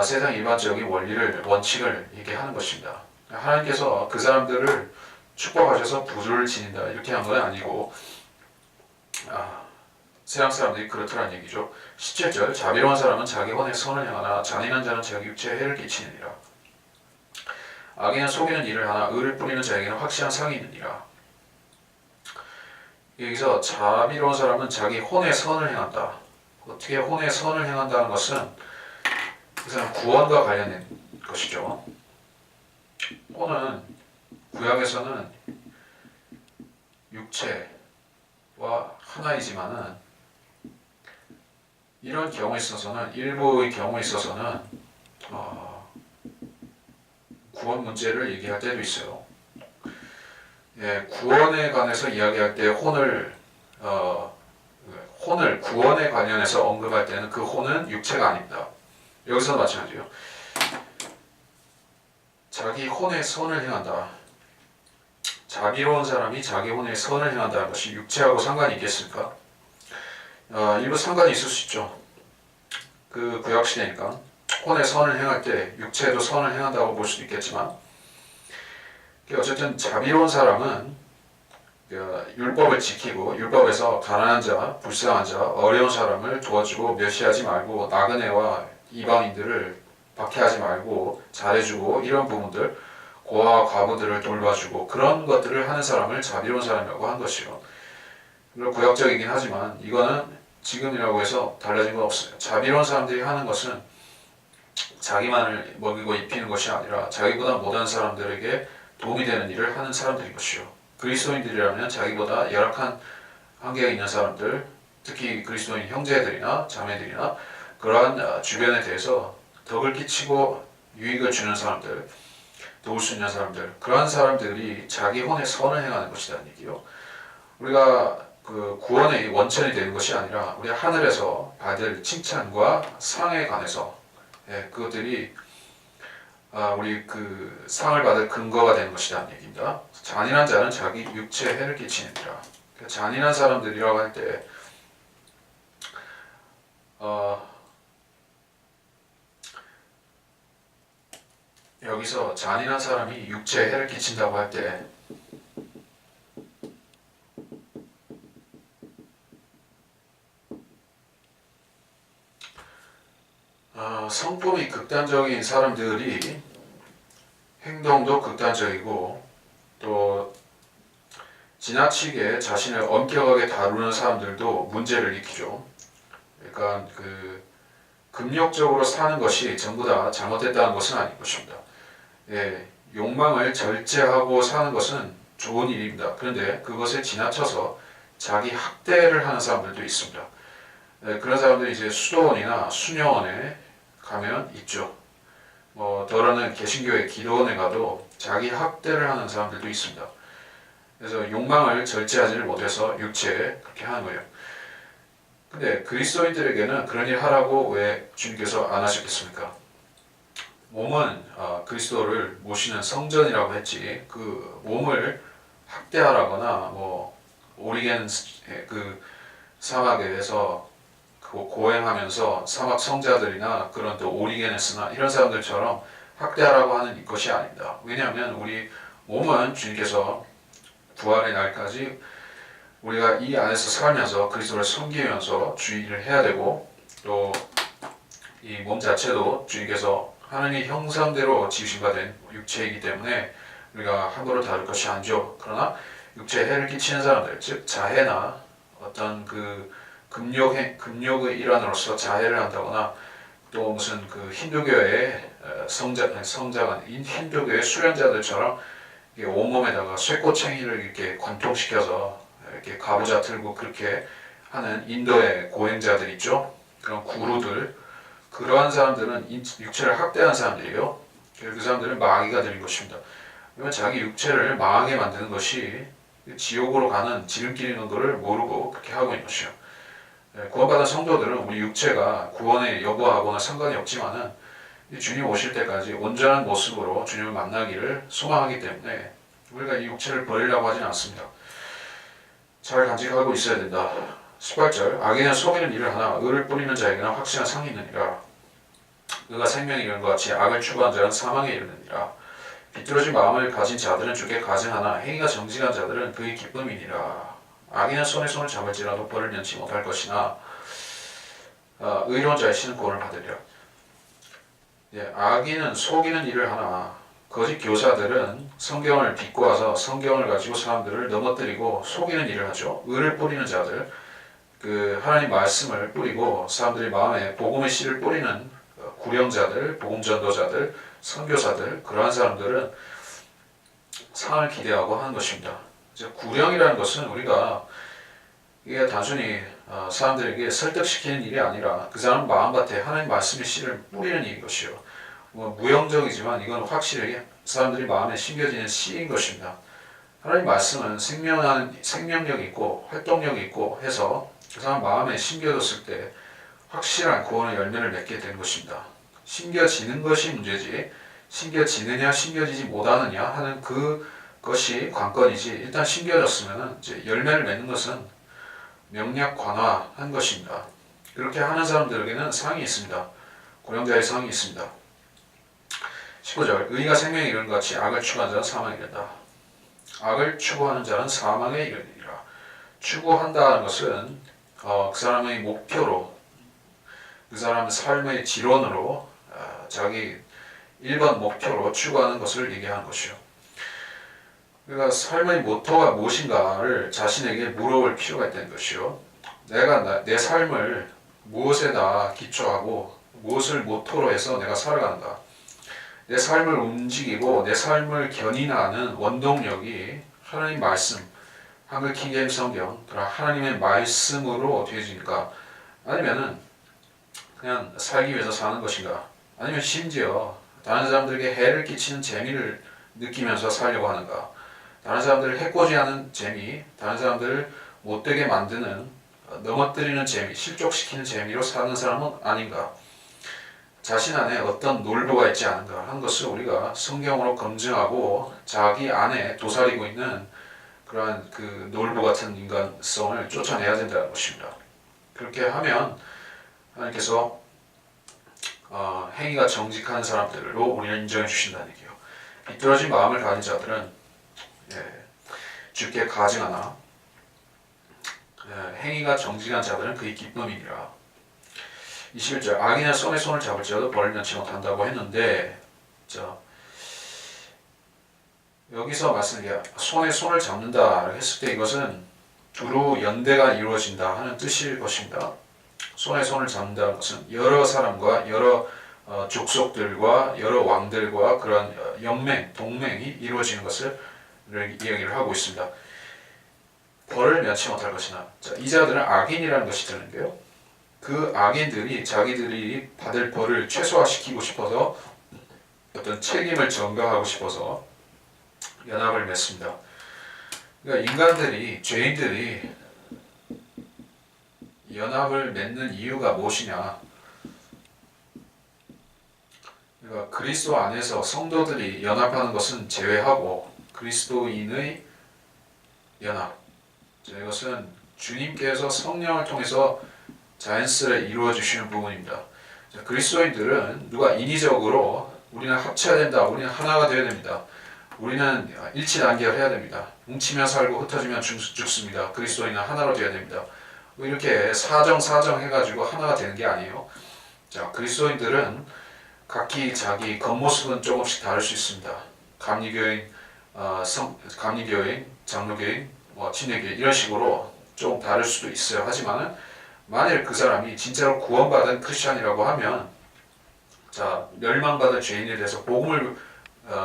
세상 일반적인 원칙을 얘기하는 것입니다. 하나님께서 그 사람들을 축복하셔서 부를 지닌다 이렇게 한 건 아니고 세상 사람들이 그렇더란 얘기죠. 17절 자비로운 사람은 자기 혼의 선을 행하나 잔인한 자는 자기 육체에 해를 끼치느니라. 악인은 속이는 일을 하나 의를 뿌리는 자에게는 확실한 상이 있느니라. 여기서 자비로운 사람은 자기 혼의 선을 행한다. 어떻게 혼의 선을 행한다는 것은 그 사람 구원과 관련된 것이죠. 혼은 구약에서는 육체와 하나이지만은 이런 경우에 있어서는 일부의 경우에 있어서는 구원 문제를 얘기할 때도 있어요. 구원에 관해서 이야기할 때 혼을 구원에 관련해서 언급할 때는 그 혼은 육체가 아닙니다. 여기서 마찬가지예요. 자기 혼의 선을 행한다. 자비로운 사람이 자기 혼의 선을 행한다는 것이 육체하고 상관이 있겠습니까? 일부 상관이 있을 수 있죠. 그 구약시대니까 혼의 선을 행할 때 육체에도 선을 행한다고 볼 수도 있겠지만 어쨌든 자비로운 사람은 율법을 지키고 율법에서 가난한 자, 불쌍한 자, 어려운 사람을 도와주고 멸시하지 말고 나그네와 이방인들을 박해하지 말고 잘해주고 이런 부분들 고아와 과부들을 돌봐주고 그런 것들을 하는 사람을 자비로운 사람이라고 한 것이요. 물론 구약적이긴 하지만 이거는 지금이라고 해서 달라진 건 없어요. 자비로운 사람들이 하는 것은 자기만을 먹이고 입히는 것이 아니라 자기보다 못한 사람들에게 도움이 되는 일을 하는 사람들인 것이요. 그리스도인들이라면 자기보다 열악한 한계가 있는 사람들, 특히 그리스도인 형제들이나 자매들이나 그러한 주변에 대해서 덕을 끼치고 유익을 주는 사람들, 도울 수 있는 사람들, 그러한 사람들이 자기 혼의 선을 행하는 것이라는 얘기요. 우리가 그 구원의 원천이 되는 것이 아니라 우리 하늘에서 받을 칭찬과 상에 관해서 그것들이 우리 그 상을 받을 근거가 되는 것이라는 얘기입니다. 잔인한 자는 자기 육체에 해를 끼치느니라. 잔인한 사람들이라고 할 때 여기서 잔인한 사람이 육체에 해를 끼친다고 할 때 성품이 극단적인 사람들이 행동도 극단적이고 또 지나치게 자신을 엄격하게 다루는 사람들도 문제를 일으키죠. 그러니까 그 금욕적으로 사는 것이 전부 다 잘못됐다는 것은 아닌 것입니다. 욕망을 절제하고 사는 것은 좋은 일입니다. 그런데 그것에 지나쳐서 자기 학대를 하는 사람들도 있습니다. 그런 사람들이 이제 수도원이나 수녀원에 가면 있죠. 더러는 개신교의 기도원에 가도 자기 학대를 하는 사람들도 있습니다. 그래서 욕망을 절제하지를 못해서 육체에 그렇게 하는 거예요. 근데 그리스도인들에게는 그런 일 하라고 왜 주님께서 안 하셨겠습니까? 몸은 그리스도를 모시는 성전이라고 했지 그 몸을 학대하라거나 오리겐 그 사막에서 그 고행하면서 사막 성자들이나 그런 또 오리게네스나 이런 사람들처럼 학대하라고 하는 것이 아닙니다. 왜냐하면 우리 몸은 주님께서 부활의 날까지 우리가 이 안에서 살면서 그리스도를 섬기면서 주의를 해야 되고, 또 이 몸 자체도 주님께서 하나님의 형상대로 지으신 바 된 육체이기 때문에 우리가 함부로 다룰 것이 아니죠. 그러나 육체에 해를 끼치는 사람들, 즉 자해나 어떤 그 금욕의 일환으로서 자해를 한다거나, 또 무슨 그 힌두교의 성자가 힌두교의 수련자들처럼 온몸에다가 쇠꼬챙이를 이렇게 관통시켜서 이렇게 가부좌 들고 그렇게 하는 인도의 고행자들 있죠. 그런 구루들, 그러한 사람들은 육체를 학대한 사람들이에요. 그 사람들은 마귀가 되는 것입니다. 그러면 자기 육체를 망하게 만드는 것이 지옥으로 가는 지름길인 것을 모르고 그렇게 하고 있는 것이요. 구원받은 성도들은 우리 육체가 구원에 여부하거나 상관이 없지만은 주님 오실 때까지 온전한 모습으로 주님을 만나기를 소망하기 때문에 우리가 이 육체를 버리려고 하지는 않습니다. 잘 간직하고 있어야 된다. 18절, 악인은 속이는 일을 하나 의를 뿌리는 자에게는 확실한 상이 있느니라. 그가 생명에 이르는 것 같이 악을 추구한 자는 사망에 이르느니라. 비뚤어진 마음을 가진 자들은 주께 가증하나 행위가 정직한 자들은 그의 기쁨이니라. 악인은 손에 손을 잡을지라도 벌을 면치 못할 것이나 의로운 자의 신은 구원을 받으리라. 악인은 속이는 일을 하나, 거짓 교사들은 성경을 비꼬아서 성경을 가지고 사람들을 넘어뜨리고 속이는 일을 하죠. 의를 뿌리는 자들, 그 하나님 말씀을 뿌리고 사람들의 마음에 복음의 씨를 뿌리는 구령자들, 복음전도자들, 선교사들, 그러한 사람들은 상을 기대하고 하는 것입니다. 구령이라는 것은 우리가 이게 단순히 사람들에게 설득시키는 일이 아니라 그 사람 마음밭에 하나님 말씀의 씨를 뿌리는 일인 것이요. 무형적이지만 이건 확실하게 사람들이 마음에 심겨지는 씨인 것입니다. 하나님 말씀은 생명력이 있고 활동력이 있고 해서 그 사람 마음에 심겨졌을 때 확실한 구원의 열매를 맺게 되는 것입니다. 심겨지는 것이 문제지, 심겨지느냐 심겨지지 못하느냐 하는 그것이 관건이지, 일단 심겨졌으면 이제 열매를 맺는 것은 명약관화한 것입니다. 그렇게 하는 사람들에게는 상이 있습니다. 고령자의 상이 있습니다. 19절, 의가 생명에 이르는 것 같이 악을 추구하는 자는 사망에 이른다. 악을 추구하는 자는 사망에 이르니라. 추구한다는 것은 그 사람의 목표로, 그 사람의 삶의 지론으로, 자기 1번 목표로 추구하는 것을 얘기하는 것이요. 그러니까 삶의 모토가 무엇인가를 자신에게 물어볼 필요가 있다는 것이요. 내가 내 삶을 무엇에다 기초하고 무엇을 모토로 해서 내가 살아가는가. 내 삶을 움직이고 내 삶을 견인하는 원동력이 하나님 말씀, 한글 킹제임스 성경, 하나님의 말씀으로 되어지니까, 아니면은 그냥 살기 위해서 사는 것인가, 아니면 심지어 다른 사람들에게 해를 끼치는 재미를 느끼면서 살려고 하는가, 다른 사람들을 해코지하는 재미, 다른 사람들을 못되게 만드는, 넘어뜨리는 재미, 실족시키는 재미로 사는 사람은 아닌가, 자신 안에 어떤 놀부가 있지 않은가 하는 것을 우리가 성경으로 검증하고 자기 안에 도사리고 있는 그러한 그 놀부 같은 인간성을 쫓아내야 된다는 것입니다. 그렇게 하면 하나님께서 행위가 정직한 사람들로 우리를 인정해 주신다는 얘기예요. 비뚤어진 마음을 가진 자들은 주께 가증하나 행위가 정직한 자들은 그의 기쁨이니라. 21절, 악인은 손에 손을 잡을지라도 벌을 면치 못한다고 했는데, 여기서 말씀드린 손에 손을 잡는다 했을 때 이것은 두루 연대가 이루어진다 하는 뜻일 것입니다. 손에 손을 잡는다는 것은 여러 사람과 여러 족속들과 여러 왕들과 그런 연맹, 동맹이 이루어지는 것을 이야기를 하고 있습니다. 벌을 면치 못할 것이나, 이 자들은 악인이라는 것이 되는데요. 그 악인들이 자기들이 받을 벌을 최소화시키고 싶어서 어떤 책임을 전가하고 싶어서 연합을 맺습니다. 그러니까 인간들이, 죄인들이 연합을 맺는 이유가 무엇이냐? 그러니까 그리스도 안에서 성도들이 연합하는 것은 제외하고 그리스도인의 연합, 이것은 주님께서 성령을 통해서 자연스레 이루어 주시는 부분입니다. 자, 그리스도인들은 누가 인위적으로 우리는 합쳐야 된다, 우리는 하나가 되어야 됩니다, 우리는 일치단결해야 됩니다, 뭉치면 살고 흩어지면 죽습니다, 그리스도인은 하나로 되어야 됩니다, 뭐 이렇게 사정 해가지고 하나가 되는 게 아니에요. 자, 그리스도인들은 각기 자기 겉모습은 조금씩 다를 수 있습니다. 감리교인, 감리교인, 장로교인, 침례교인 이런 식으로 조금 다를 수도 있어요. 하지만은 만일 그 사람이 진짜로 구원받은 크리스찬이라고 하면, 자, 멸망받은 죄인에 대해서 복음을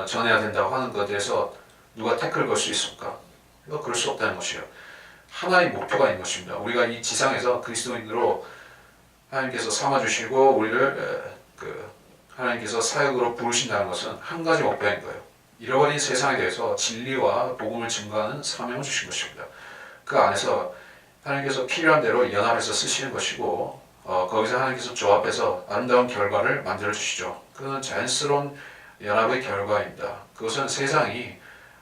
전해야 된다고 하는 것에 대해서 누가 태클 걸 수 있습니까? 이거 그럴 수 없다는 것이에요. 하나의 목표가 있는 것입니다. 우리가 이 지상에서 그리스도인으로 하나님께서 삼아주시고 우리를 하나님께서 사역으로 부르신다는 것은 한 가지 목표인 거예요. 잃어버린 세상에 대해서 진리와 복음을 증거하는 사명을 주신 것입니다. 그 안에서 하나님께서 필요한 대로 연합해서 쓰시는 것이고, 거기서 하나님께서 조합해서 아름다운 결과를 만들어 주시죠. 그건 자연스러운 연합의 결과입니다. 그것은 세상이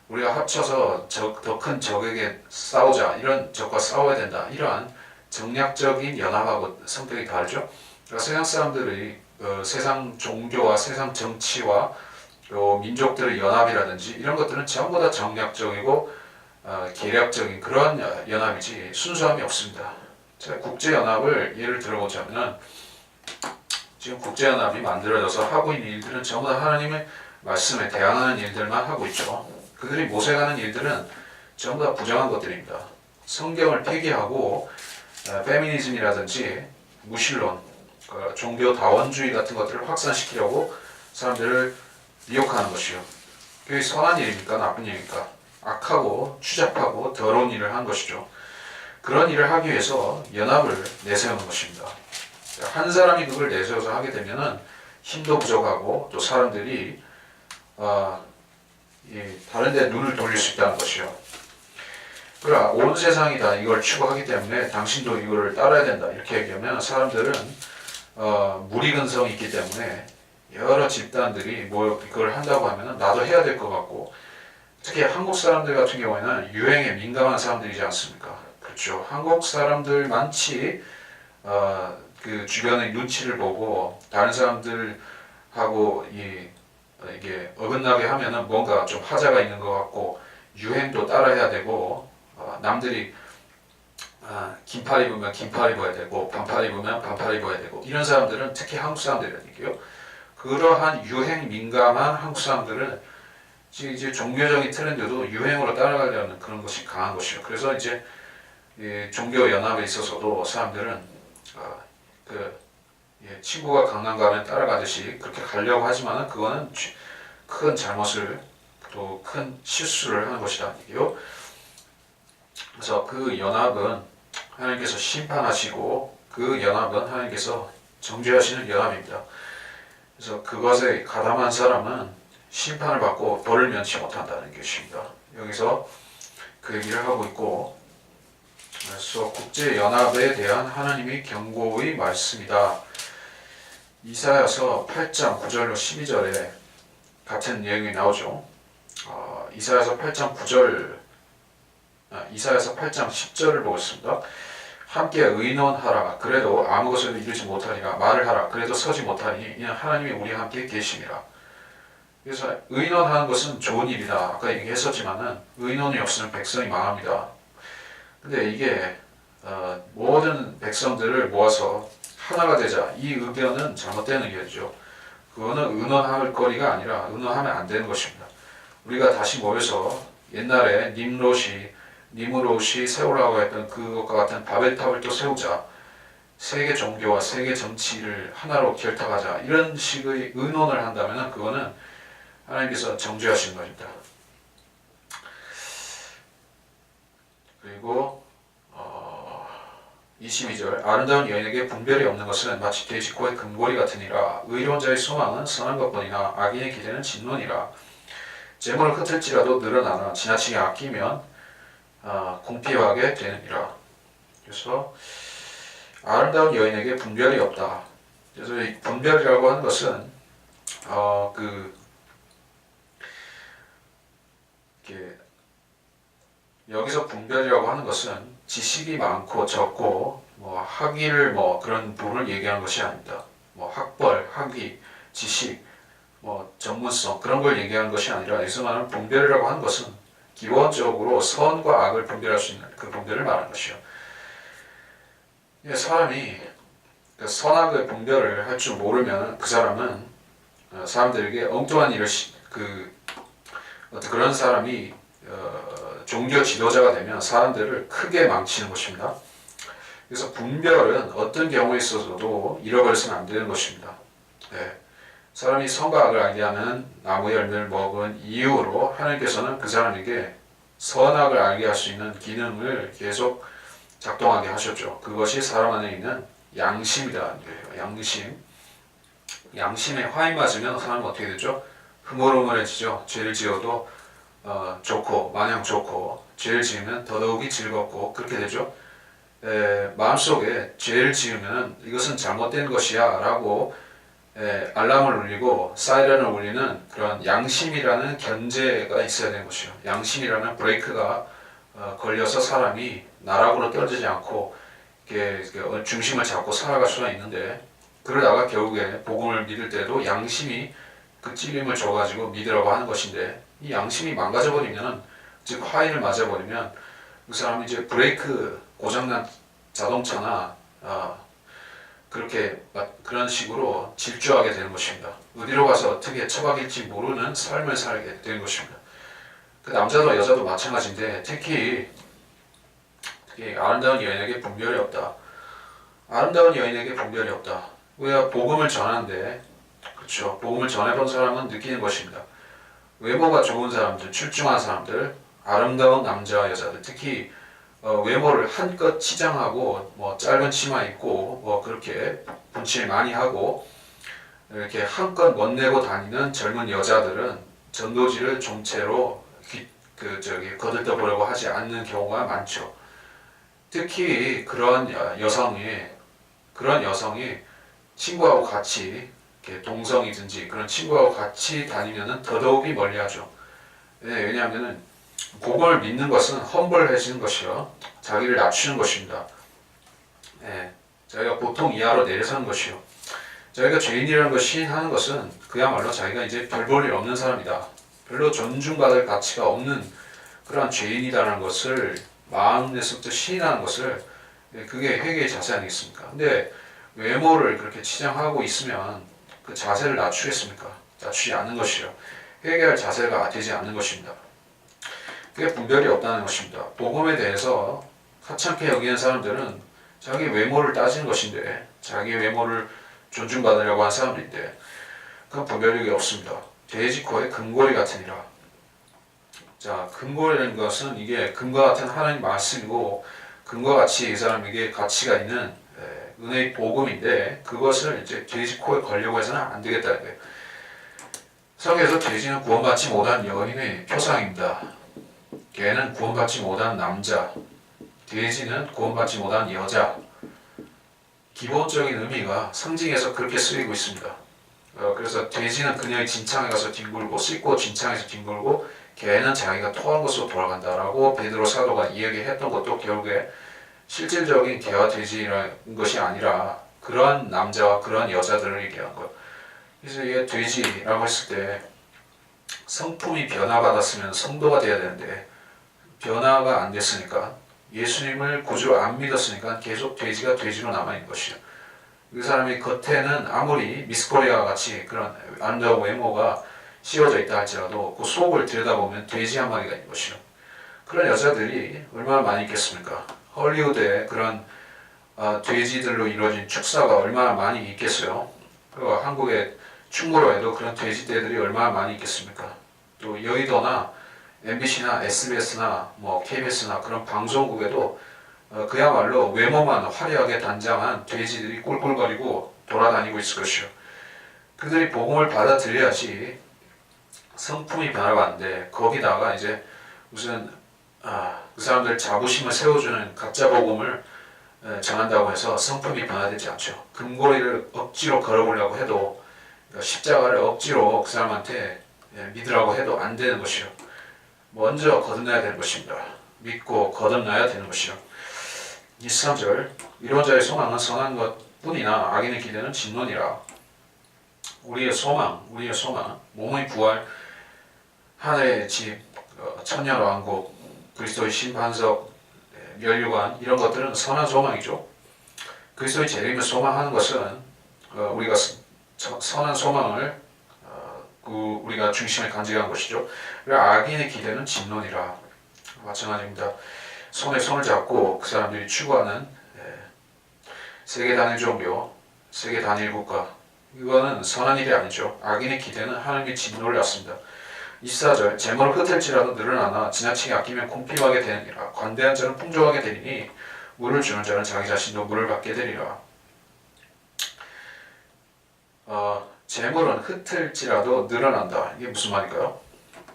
우리가 합쳐서 더 큰 적에게 싸우자, 이런 적과 싸워야 된다, 이러한 정략적인 연합하고 성격이 다르죠. 그러니까 세상 사람들의 세상 종교와 세상 정치와 민족들의 연합이라든지 이런 것들은 전부 다 정략적이고 계략적인 그런 연합이지 순수함이 없습니다. 자, 국제연합을 예를 들어보자면, 지금 국제연합이 만들어져서 하고 있는 일들은 전부 다 하나님의 말씀에 대항하는 일들만 하고 있죠. 그들이 모색하는 일들은 전부 다 부정한 것들입니다. 성경을 폐기하고 페미니즘이라든지 무신론, 종교 다원주의 같은 것들을 확산시키려고 사람들을 미혹하는 것이요. 그게 선한 일입니까? 나쁜 일입니까? 악하고 추잡하고 더러운 일을 한 것이죠. 그런 일을 하기 위해서 연합을 내세우는 것입니다. 한 사람이 그걸 내세워서 하게 되면은 힘도 부족하고 또 사람들이 다른 데 눈을 돌릴 수 있다는 것이요. 그러나 온 세상이 다 이걸 추구하기 때문에 당신도 이걸 따라야 된다, 이렇게 얘기하면 사람들은 무리근성이 있기 때문에 여러 집단들이 뭐 이걸 한다고 하면 나도 해야 될 것 같고, 특히 한국 사람들 같은 경우에는 유행에 민감한 사람들이지 않습니까? 그렇죠. 한국 사람들만치 그 주변의 눈치를 보고 다른 사람들하고 이게 어긋나게 하면은 뭔가 좀 하자가 있는 것 같고, 유행도 따라해야 되고, 남들이 긴팔 입으면 긴팔 입어야 되고 반팔 입으면 반팔 입어야 되고, 이런 사람들은 특히 한국 사람들이라니까요. 그러한 유행 민감한 한국 사람들은 이제 종교적인 트렌드도 유행으로 따라가려는 그런 것이 강한 것이요. 그래서 이제 종교 연합에 있어서도 사람들은 친구가 강남 가면 따라가듯이 그렇게 가려고 하지만은 그거는 큰 잘못을, 또 큰 실수를 하는 것이다, 이게요. 그래서 그 연합은 하나님께서 심판하시고 그 연합은 하나님께서 정죄하시는 연합입니다. 그래서 그것에 가담한 사람은 심판을 받고 벌을 면치 못한다는 것입니다. 여기서 그 얘기를 하고 있고, 그래서 국제연합에 대한 하나님의 경고의 말씀이다. 이사야서 8장 9절로 12절에 같은 내용이 나오죠. 이사야서 8장 10절을 보겠습니다. 함께 의논하라. 그래도 아무 것을 이루지 못하리라. 말을 하라. 그래도 서지 못하니 이는 하나님이 우리와 함께 계심이라. 그래서 의논하는 것은 좋은 일이다, 아까 얘기했었지만은 의논이 없으면 백성이 망합니다. 근데 이게 모든 백성들을 모아서 하나가 되자, 이 의견은 잘못된 의견이죠. 그거는 의논할 거리가 아니라 의논하면 안 되는 것입니다. 우리가 다시 모여서 옛날에 니무롯이 세우라고 했던 그것과 같은 바벨탑을 또 세우자, 세계 종교와 세계 정치를 하나로 결탁하자, 이런 식의 의논을 한다면 그거는 하나님께서 정죄하신 것입니다. 그리고 22절, 아름다운 여인에게 분별이 없는 것은 마치 돼지코의 금고리 같으니라. 의로운 자의 소망은 선한 것뿐이나 악인의 기대는 진노니라. 재물을 흩을지라도 늘어나나 지나치게 아끼면 궁핍하게 되느니라. 그래서 아름다운 여인에게 분별이 없다. 그래서 이 분별이라고 하는 것은 이렇게 여기서 분별이라고 하는 것은 지식이 많고 적고 뭐 학위를 뭐 그런 부분을 얘기하는 것이 아닙니다. 뭐 학벌, 학위, 지식, 뭐 전문성 그런 걸 얘기하는 것이 아니라 여기서 말하는 분별이라고 하는 것은 기본적으로 선과 악을 분별할 수 있는 그 분별을 말하는 것이요. 사람이 선악의 분별을 할 줄 모르면 그 사람은 사람들에게 엉뚱한 일을 그런 사람이 종교 지도자가 되면 사람들을 크게 망치는 것입니다. 그래서 분별은 어떤 경우에 있어서도 잃어버려서는 안 되는 것입니다. 네. 사람이 선과 악을 알게 하는 나무의 열매를 먹은 이유로 하나님께서는 그 사람에게 선악을 알게 할 수 있는 기능을 계속 작동하게 하셨죠. 그것이 사람 안에 있는 양심이라는 거예요. 양심. 양심에 화이 맞으면 사람은 어떻게 되죠? 흐물흐물해지죠. 죄를 지어도 좋고 마냥 좋고 죄를 지으면 더더욱이 즐겁고 그렇게 되죠. 마음속에 죄를 지으면 이것은 잘못된 것이야 라고 알람을 울리고 사이렌을 울리는 그런 양심이라는 견제가 있어야 되는 것이요. 양심이라는 브레이크가 걸려서 사람이 나락으로 떨어지지 않고 중심을 잡고 살아갈 수가 있는데 그러다가 결국에 복음을 믿을 때도 양심이 그 찔림을 줘가지고 믿으라고 하는 것인데 이 양심이 망가져버리면 즉 화인을 맞아버리면 그 사람이 이제 브레이크 고장난 자동차나 그렇게 그런 식으로 질주하게 되는 것입니다. 어디로 가서 어떻게 처박일지 모르는 삶을 살게 되는 것입니다. 그 남자도 여자도 마찬가지인데 특히 아름다운 여인에게 분별이 없다. 아름다운 여인에게 분별이 없다. 우리가 복음을 전하는데 그렇죠. 복음을 전해본 사람은 느끼는 것입니다. 외모가 좋은 사람들, 출중한 사람들, 아름다운 남자와 여자들, 특히 외모를 한껏 치장하고 뭐 짧은 치마 입고 뭐 그렇게 분칠 많이 하고 이렇게 한껏 멋내고 다니는 젊은 여자들은 전도지를 종체로 거들떠보려고 하지 않는 경우가 많죠. 특히 그런 여성이 친구하고 같이 동성이든지 그런 친구하고 같이 다니면은 더더욱이 멀리하죠. 왜냐하면은 복음을 믿는 것은 험벌해지는 것이요, 자기를 낮추는 것입니다. 자기가 보통 이하로 내려서는 것이요, 자기가 죄인이라는 걸 시인하는 것은 그야말로 자기가 이제 별 볼 일 없는 사람이다, 별로 존중받을 가치가 없는 그러한 죄인이다라는 것을 마음에서부터 시인하는 것을 그게 회개의 자세 아니겠습니까? 근데 외모를 그렇게 치장하고 있으면 그 자세를 낮추겠습니까? 낮추지 않는 것이요. 회개할 자세가 되지 않는 것입니다. 그게 분별이 없다는 것입니다. 복음에 대해서 하찮게 여기는 사람들은 자기 외모를 따지는 것인데, 자기 외모를 존중받으려고 하는 사람들인데 그건 분별력이 없습니다. 돼지코의 금고리 같으니라. 자, 금고리라는 것은 이게 금과 같은 하나님 말씀이고 금과 같이 이 사람에게 가치가 있는 은혜의 복음인데 그것을 이제 돼지코에 걸려고 해서는 안 되겠다는 거예요. 성경에서 돼지는 구원받지 못한 여인의 표상입니다. 개는 구원받지 못한 남자, 돼지는 구원받지 못한 여자. 기본적인 의미가 상징에서 그렇게 쓰이고 있습니다. 그래서 돼지는 그녀의 진창에 가서 뒹굴고 씻고 진창에서 뒹굴고 개는 자기가 토한 곳으로 돌아간다라고 베드로 사도가 이야기했던 것도 결국에 실질적인 개와 돼지라는 것이 아니라 그러한 남자와 그러한 여자들을 얘기한 거예요. 그래서 이게 돼지라고 했을 때 성품이 변화받았으면 성도가 돼야 되는데 변화가 안 됐으니까, 예수님을 구주로 안 믿었으니까 계속 돼지가 돼지로 남아있는 것이요. 그 사람이 겉에는 아무리 미스코리아 같이 그런 아름다운 외모가 씌워져 있다 할지라도 그 속을 들여다보면 돼지 한 마리가 있는 것이요. 그런 여자들이 얼마나 많이 있겠습니까? 헐리우드에 그런 돼지들로 이루어진 축사가 얼마나 많이 있겠어요. 그리고 한국에 충무로 해도 그런 돼지떼들이 얼마나 많이 있겠습니까? 또 여의도나 MBC나 SBS나 뭐 KBS나 그런 방송국에도 그야말로 외모만 화려하게 단장한 돼지들이 꿀꿀거리고 돌아다니고 있을 것이요. 그들이 복음을 받아들여야지 성품이 변화가는데 거기다가 이제 무슨 그 사람들 자부심을 세워주는 가짜 복음을 전한다고 해서 성품이 변화되지 않죠. 금고리를 억지로 걸어보려고 해도, 십자가를 억지로 그 사람한테 믿으라고 해도 안 되는 것이요. 먼저 거듭나야 되는 것입니다. 믿고 거듭나야 되는 것이요. 23절 이런 자의 소망은 선한 것뿐이나 악인의 기대는 진노니라. 우리의 소망, 몸의 부활, 하늘의 집, 천년왕국, 그리스도의 심판석, 면류관 이런 것들은 선한 소망이죠. 그리스도의 재림을 소망하는 것은 우리가 선한 소망을 우리가 중심에 간직한 것이죠. 악인의 기대는 진노니라. 마찬가지입니다. 손에 손을 잡고 그 사람들이 추구하는 세계 단일 종교, 세계 단일 국가, 이거는 선한 일이 아니죠. 악인의 기대는 하나님의 진노를 낳습니다. 24절 재물을 흩을지라도 늘어나나 지나치게 아끼면 궁핍하게 되느니라. 관대한 자는 풍족하게 되리니 물을 주는 자는 자기 자신도 물을 받게 되리라. 재물은 흩을지라도 늘어난다. 이게 무슨 말일까요?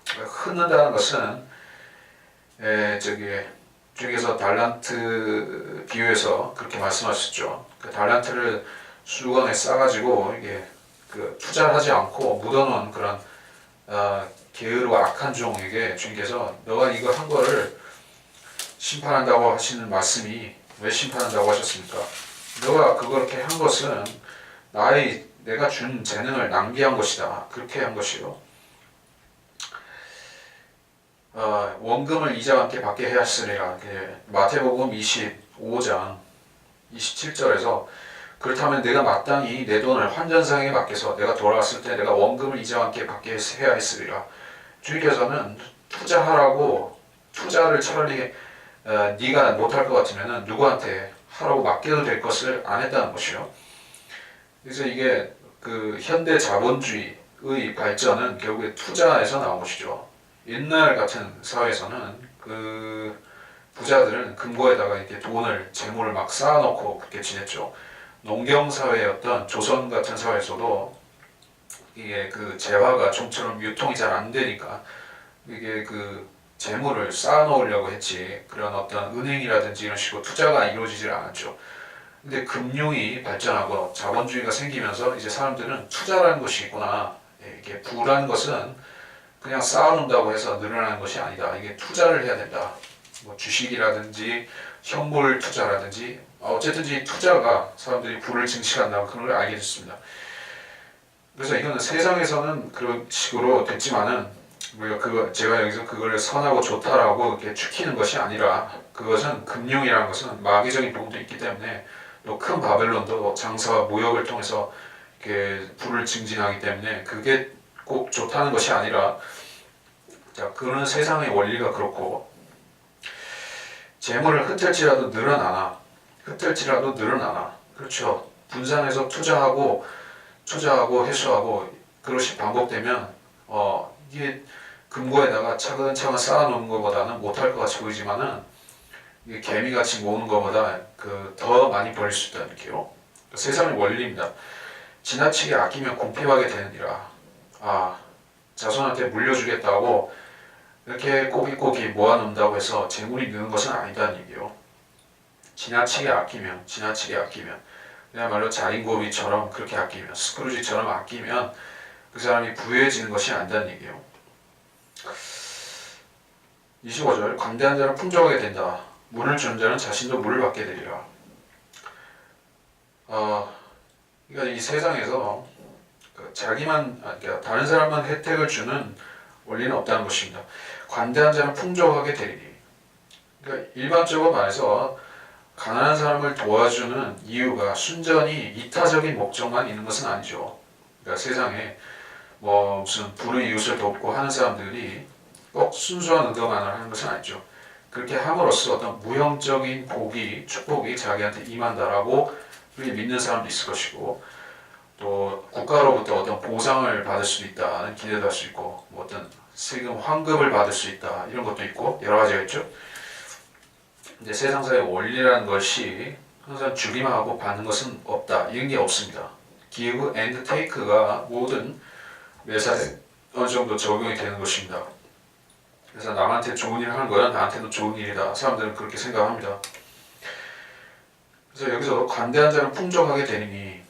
흩는다는 것은 주께서 달란트 비유에서 그렇게 말씀하셨죠. 그 달란트를 수건에 싸가지고 이게 투자를 하지 않고 묻어놓은 그런 게으르고 악한 종에게 주님께서 너가 이거 한 거를 심판한다고 하시는 말씀이 왜 심판한다고 하셨습니까? 너가 그렇게 한 것은 내가 준 재능을 낭비한 것이다. 그렇게 한 것이요. 원금을 이자와 함께 받게 하였으리라. 마태복음 25장 27절에서 그렇다면 내가 마땅히 내 돈을 환전상에 맡겨서 내가 돌아왔을 때 내가 원금을 이자와 함께 받게 해야 했으리라. 주님께서는 투자를 차라리 네가 못할 것 같으면 누구한테 하라고 맡겨도 될 것을 안 했다는 것이요. 그래서 이게 현대 자본주의의 발전은 결국에 투자에서 나온 것이죠. 옛날 같은 사회에서는 부자들은 금고에다가 이렇게 재물을 막 쌓아놓고 그렇게 지냈죠. 농경사회였던 조선 같은 사회에서도 이게 재화가 좀처럼 유통이 잘 안 되니까 이게 재물을 쌓아놓으려고 했지 그런 어떤 은행이라든지 이런 식으로 투자가 이루어지질 않았죠. 근데 금융이 발전하고 자본주의가 생기면서 이제 사람들은 투자라는 것이 있구나. 이게 부라는 것은 그냥 쌓아놓는다고 해서 늘어나는 것이 아니다. 이게 투자를 해야 된다. 뭐 주식이라든지 현물 투자라든지 어쨌든지 투자가 사람들이 부를 증식한다고 그런 걸 알게 됐습니다. 그래서 이거는 세상에서는 그런 식으로 됐지만은 제가 여기서 그걸 선하고 좋다라고 이렇게 추키는 것이 아니라 그것은 금융이라는 것은 마귀적인 부분도 있기 때문에 또 큰 바벨론도 장사와 무역을 통해서 이렇게 부를 증진하기 때문에 그게 꼭 좋다는 것이 아니라 그런 세상의 원리가 그렇고 재물을 흩을지라도 늘어나나 그렇죠. 분산해서 투자하고 회수하고 그것이 반복되면 이게 금고에다가 차근차근 쌓아놓는 것보다는 못할 것 같이 보이지만은 이게 개미같이 모으는 것보다 더 많이 벌릴 수 있다는 게요. 세상의 원리입니다. 지나치게 아끼면 궁핍하게 되느니라. 자손한테 물려주겠다고 이렇게 꼬깃꼬깃 모아놓는다고 해서 재물이 느는 것은 아니다는 얘기요. 지나치게 아끼면 그야말로 자린고비처럼 그렇게 아끼면 스크루지처럼 아끼면 그 사람이 부유해지는 것이 아니다는 얘기요. 25절 관대한 자는 풍족하게 된다. 물을 주는 자는 자신도 물을 받게 되리라. 그러니까 이 세상에서 그러니까 다른 사람만 혜택을 주는 원리는 없다는 것입니다. 관대한 자는 풍족하게 되리니. 그러니까 일반적으로 말해서 가난한 사람을 도와주는 이유가 순전히 이타적인 목적만 있는 것은 아니죠. 그러니까 세상에 무슨 불의 이웃을 돕고 하는 사람들이 꼭 순수한 의도만을 하는 것은 아니죠. 그렇게 함으로써 어떤 무형적인 축복이 자기한테 임한다라고 믿는 사람도 있을 것이고 또 국가로부터 어떤 보상을 받을 수도 있다는 기대도 할 수 있고 어떤 세금 환급을 받을 수 있다 이런 것도 있고 여러 가지가 있죠. 근데 세상사의 원리라는 것이 항상 주기만 하고 받는 것은 없다 이런 게 없습니다. give and take가 모든 매사에 어느 정도 적용이 되는 것입니다. 그래서 남한테 좋은 일을 하는 거야 나한테도 좋은 일이다. 사람들은 그렇게 생각합니다. 그래서 여기서 관대한 자는 풍족하게 되리니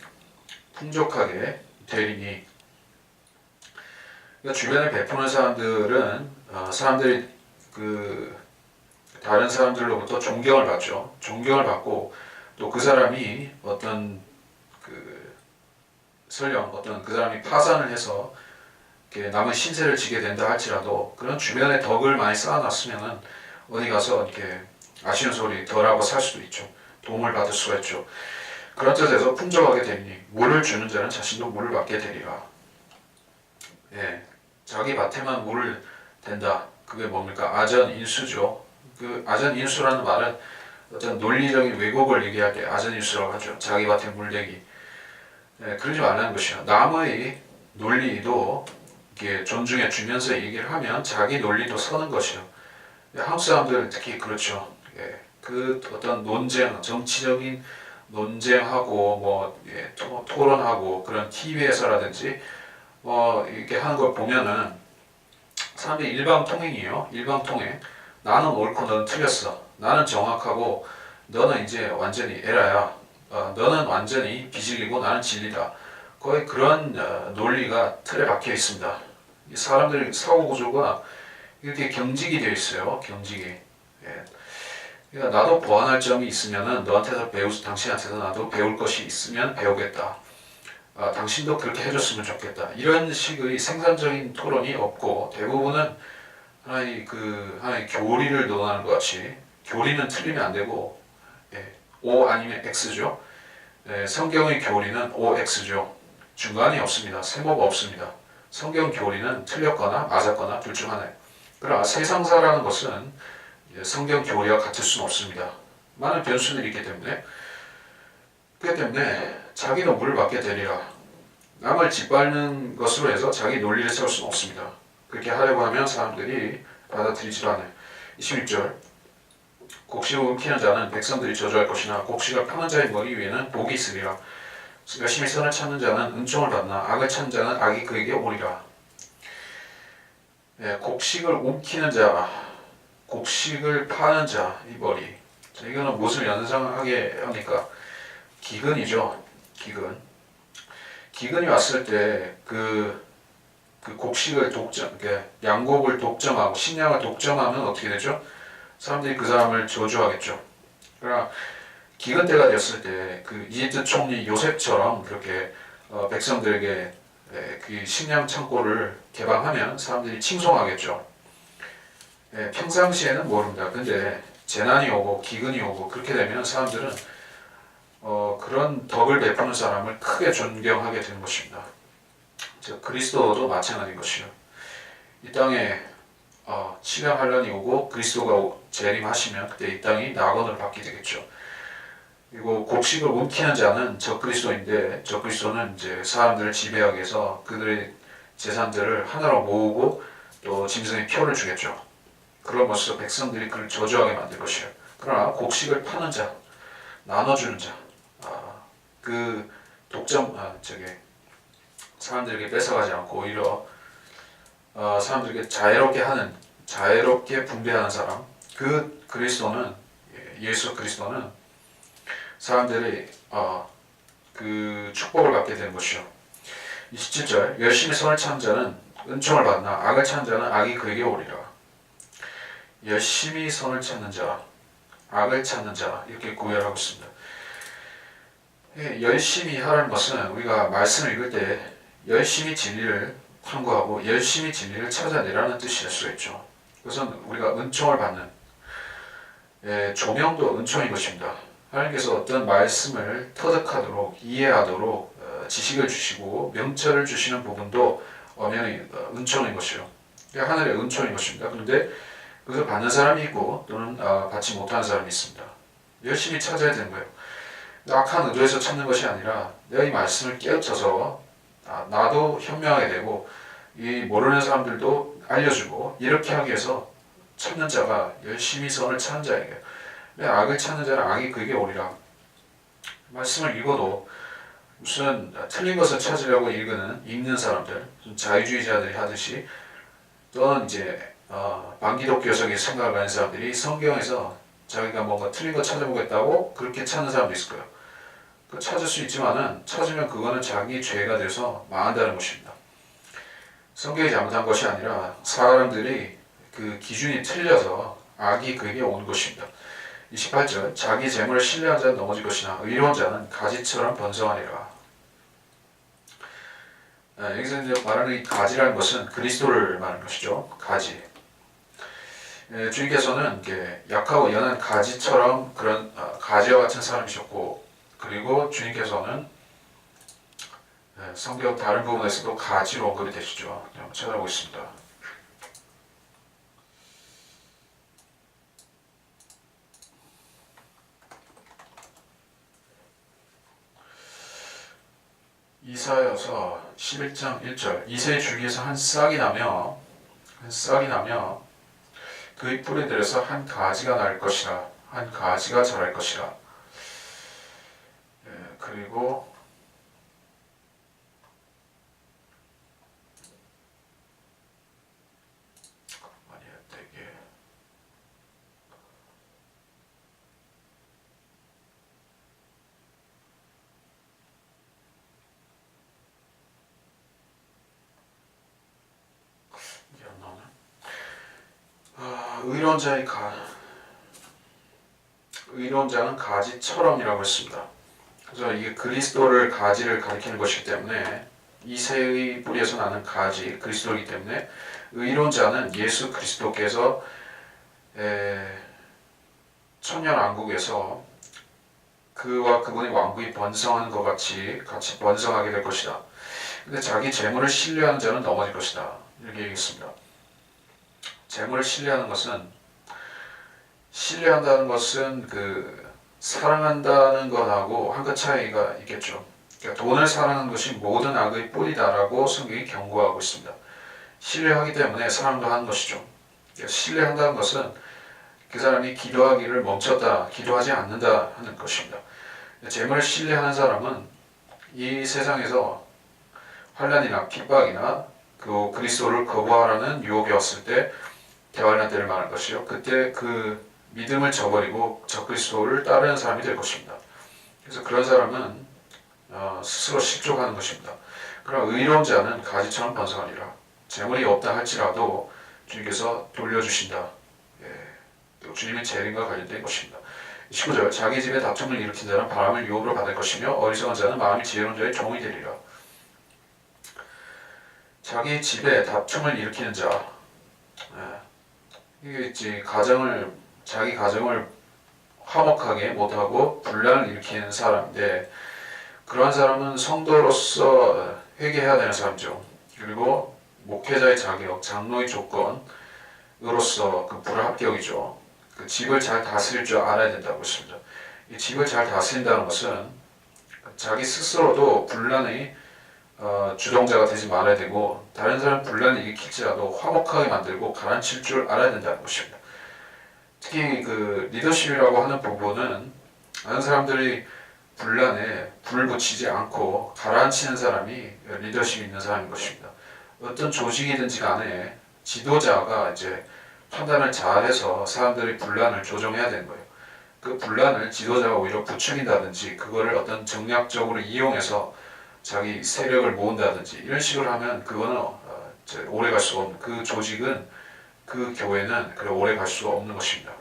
그러니까 주변에 베푸는 사람들은 사람들이 다른 사람들로부터 존경을 받죠. 존경을 받고 또 그 사람이 어떤 설령 어떤 그 사람이 파산을 해서 남의 신세를 지게 된다 할지라도 그런 주변에 덕을 많이 쌓아놨으면은 어디 가서 이렇게 아쉬운 소리 덜하고 살 수도 있죠. 도움을 받을 수가 있죠. 그런 뜻에서 풍족하게 되니 물을 주는 자는 자신도 물을 받게 되리라. 예, 자기 밭에만 물을 댄다. 그게 뭡니까? 아전인수죠. 그 아전인수라는 말은 어떤 논리적인 왜곡을 얘기할 때 아전인수라고 하죠. 자기 밭에 물대기. 예, 그러지 말라는 것이요. 남의 논리도 이렇게 존중해 주면서 얘기를 하면 자기 논리도 서는 것이요. 한국 사람들 특히 그렇죠. 예, 그 어떤 논쟁, 정치적인 논쟁하고 토론하고 그런 TV에서라든지 이렇게 하는 걸 보면은 사람들이 일방통행이에요. 일방통행. 나는 옳고 너는 틀렸어. 나는 정확하고 너는 이제 완전히 에라야. 너는 완전히 비질이고 나는 진리다. 거의 그런 논리가 틀에 박혀 있습니다. 사람들 사고 구조가 이렇게 경직이 되어 있어요. 경직이. 예. 그러니까 나도 보완할 점이 있으면은 당신한테서 나도 배울 것이 있으면 배우겠다. 당신도 그렇게 해줬으면 좋겠다. 이런 식의 생산적인 토론이 없고 대부분은 하나의 교리를 논하는 것 같이 교리는 틀리면 안 되고 O 아니면 X죠. 성경의 교리는 OX죠. 중간이 없습니다. 세모가 없습니다. 성경 교리는 틀렸거나 맞았거나 둘 중 하나예요. 그러나 세상사라는 것은 성경 교리와 같을 수는 없습니다. 많은 변수들이 있기 때문에 그렇기 때문에 자기도 물을 받게 되리라. 남을 짓밟는 것으로 해서 자기 논리를 세울 수는 없습니다. 그렇게 하려고 하면 사람들이 받아들이질 않아요. 26절 곡식을 움키는 자는 백성들이 저주할 것이나 곡식을 파는 자의 머리 위에는 복이 있으리라. 열심히 선을 찾는 자는 은총을 받나 악을 찾는 자는 악이 그에게 오리라. 곡식을 움키는 자, 곡식을 파는 자, 이 머리. 자, 이거는 무엇을 연상하게 합니까? 기근이죠. 기근이 왔을 때 그 곡식을 양곡을 독점하고 식량을 독점하면 어떻게 되죠? 사람들이 그 사람을 저주하겠죠. 그러나 기근 때가 되었을 때 그 이집트 총리 요셉처럼 그렇게 백성들에게 그 식량 창고를 개방하면 사람들이 칭송하겠죠. 평상시에는 모릅니다. 근데 재난이 오고 기근이 오고 그렇게 되면 사람들은 그런 덕을 베푸는 사람을 크게 존경하게 되는 것입니다. 그리스도도 마찬가지인 것이요. 이 땅에 치명 환란이 오고 그리스도가 재림하시면 그때 이 땅이 낙원으로 바뀌게 되겠죠. 그리고 곡식을 움키는 자는 적그리스도인데 적그리스도는 이제 사람들을 지배하기 위해서 그들의 재산들을 하나로 모으고 또 짐승의 표를 주겠죠. 그럼으로써 백성들이 그를 저주하게 만들 것이에요. 그러나 곡식을 파는 자, 나눠주는 자, 그 사람들에게 뺏어가지 않고 오히려 사람들에게 자애롭게 분배하는 사람, 그 그리스도는 예수 그리스도는 사람들이 그 축복을 받게 되는 것이요. 27절 열심히 선을 찾는 자는 은총을 받나 악을 찾는 자는 악이 그에게 오리라. 열심히 선을 찾는 자, 악을 찾는 자 이렇게 구별하고 있습니다. 열심히 하라는 것은 우리가 말씀을 읽을 때 열심히 진리를 탐구하고 열심히 진리를 찾아내라는 뜻이 될 수 있죠. 그것은 우리가 은총을 받는 조명도 은총인 것입니다. 하나님께서 어떤 말씀을 터득하도록 이해하도록 지식을 주시고 명철을 주시는 부분도 엄연히 은총인 것이요. 하늘의 은총인 것입니다. 그런데 그것을 받는 사람이 있고 또는 받지 못하는 사람이 있습니다. 열심히 찾아야 되는 거예요. 악한 의도에서 찾는 것이 아니라 내가 이 말씀을 깨우쳐서 나도 현명하게 되고 이 모르는 사람들도 알려주고 이렇게 하기 위해서 찾는 자가 열심히 선을 찾는 자에게 악을 찾는 자는 악이 그에게 오리라. 말씀을 읽어도 무슨 틀린 것을 찾으려고 읽는 사람들, 자유주의자들이 하듯이 또는 이제 반기독교적인 생각을 가진 사람들이 성경에서 자기가 뭔가 틀린 거 찾아보겠다고 그렇게 찾는 사람도 있을 거예요. 찾을 수 있지만은 찾으면 그거는 자기 죄가 돼서 망한다는 것입니다. 성경이 잘못한 것이 아니라 사람들이 그 기준이 틀려서 악이 그에게 오는 것입니다. 28절 자기 재물을 신뢰한 자는 넘어질 것이나 의로운 자는 가지처럼 번성하리라. 여기서 이제 말하는 이 가지라는 것은 그리스도를 말하는 것이죠. 가지. 주님께서는 약하고 연한 가지처럼 그런 가지와 같은 사람이셨고, 그리고 주님께서는 성경 다른 부분에서도 가지로 언급이 되시죠. 한번 찾아보겠습니다. 이사야서 11장 1절 이새의 줄기에서 한 싹이 나며 그의 뿌리들에서 한 가지가 날 것이라. 한 가지가 자랄 것이라. 그리고 되게 이게 안 나오네. 의로운 자는 가지처럼이라고 했습니다. 그래서 이게 그리스도를 가지를 가리키는 것이기 때문에 이새의 뿌리에서 나는 가지 그리스도이기 때문에 의로운 자는 예수 그리스도께서 천년왕국에서 그와 그분의 왕국이 번성하는 것 같이 번성하게 될 것이다. 근데 자기 재물을 신뢰하는 자는 넘어질 것이다. 이렇게 얘기했습니다. 재물을 신뢰한다는 것은 사랑한다는 것하고 한끗 차이가 있겠죠. 그러니까 돈을 사랑하는 것이 모든 악의 뿌리다라고 성경이 경고하고 있습니다. 신뢰하기 때문에 사랑도 하는 것이죠. 그러니까 신뢰한다는 것은 그 사람이 기도하기를 멈췄다, 기도하지 않는다 하는 것입니다. 재물을 신뢰하는 사람은 이 세상에서 환난이나 핍박이나 그리스도를 거부하라는 유혹이 왔을 때 대환란 때를 말하는 것이요. 그때 그 믿음을 저버리고 적그리스도를 따르는 사람이 될 것입니다. 그래서 그런 사람은 스스로 실족하는 것입니다. 그러나 의로운 자는 가지처럼 번성하리라. 재물이 없다 할지라도 주님께서 돌려주신다. 또 주님의 재림과 관련된 것입니다. 19절 자기 집에 다툼을 일으킨 자는 바람을 유혹으로 받을 것이며 어리석은 자는 마음이 지혜로운 자의 종이 되리라. 자기 집에 다툼을 일으키는 자, 이게 있지 자기 가정을 화목하게 못하고 분란을 일으키는 사람인데, 그러한 사람은 성도로서 회개해야 되는 사람이죠. 그리고 목회자의 자격, 장로의 조건으로서 불합격이죠. 그 집을 잘 다스릴 줄 알아야 된다고 했습니다. 이 집을 잘 다스린다는 것은 자기 스스로도 분란의 주동자가 되지 말아야 되고, 다른 사람 분란을 일으킬지라도 화목하게 만들고 가라앉힐 줄 알아야 된다는 것입니다. 특히 리더십이라고 하는 부분은 많은 사람들이 분란에 불 붙이지 않고 가라앉히는 사람이 리더십이 있는 사람인 것입니다. 어떤 조직이든지 간에 지도자가 이제 판단을 잘해서 사람들의 분란을 조정해야 되는 거예요. 그 분란을 지도자가 오히려 부추긴다든지 그거를 어떤 정략적으로 이용해서 자기 세력을 모은다든지 이런 식으로 하면 그거는 오래 갈 수가 없는, 그 조직은 그 교회는 오래 갈 수가 없는 것입니다.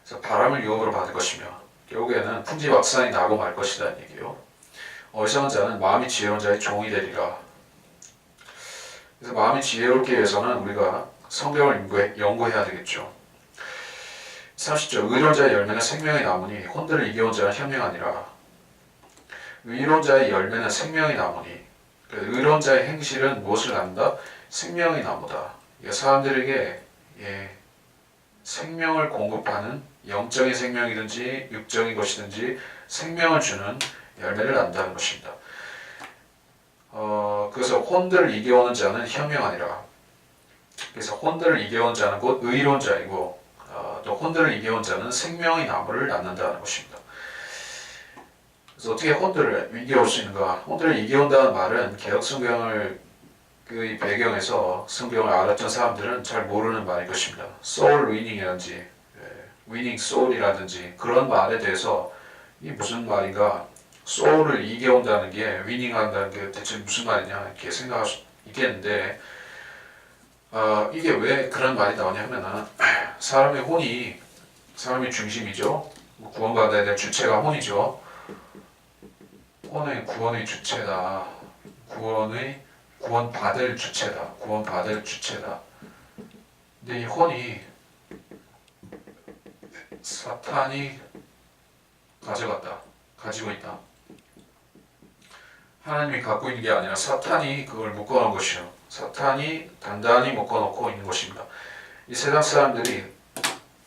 그래서 바람을 유혹으로 받을 것이며 결국에는 풍지박산이 나고 말 것이다 얘기예요. 어리석은 자는 마음이 지혜로운 자의 종이 되리라. 그래서 마음이 지혜롭기 위해서는 우리가 성경을 연구해야 되겠죠. 30절 의로운 자의 열매는 생명의 나무니 혼들을 이겨온 자는 현명하니라. 의로운 자의 열매는 생명의 나무니, 의로운 자의 행실은 무엇을 낳는다? 생명의 나무다. 사람들에게 생명을 공급하는 영적인 생명이든지 육적인 것이든지 생명을 주는 열매를 낳는다는 것입니다. 그래서 혼들을 이겨오는 자는 현명하니라. 그래서 혼들을 이겨온 자는 곧 의로운 자이고, 또 혼들을 이겨온 자는 생명의 나무를 낳는다는 것입니다. 그래서 어떻게 혼들을 이겨올 수 있는가? 혼들을 이겨온다는 말은 개혁 성경을 그 배경에서 성경을 알았던 사람들은 잘 모르는 말일 것입니다. soul winning이라든지 winning soul이라든지 그런 말에 대해서 이게 무슨 말인가? soul을 이겨온다는 게 winning한다는 게 대체 무슨 말이냐 이렇게 생각할 수 있겠는데, 이게 왜 그런 말이 나오냐 하면은 사람의 혼이 사람의 중심이죠. 구원받아야 될 주체가 혼이죠. 혼의 구원의 주체다. 구원받을 주체다. 구원받을 주체다. 근데 이 혼이 사탄이 가지고 있다. 하나님이 갖고 있는 게 아니라 사탄이 그걸 묶어놓은 것이요. 사탄이 단단히 묶어놓고 있는 것입니다. 이 세상 사람들이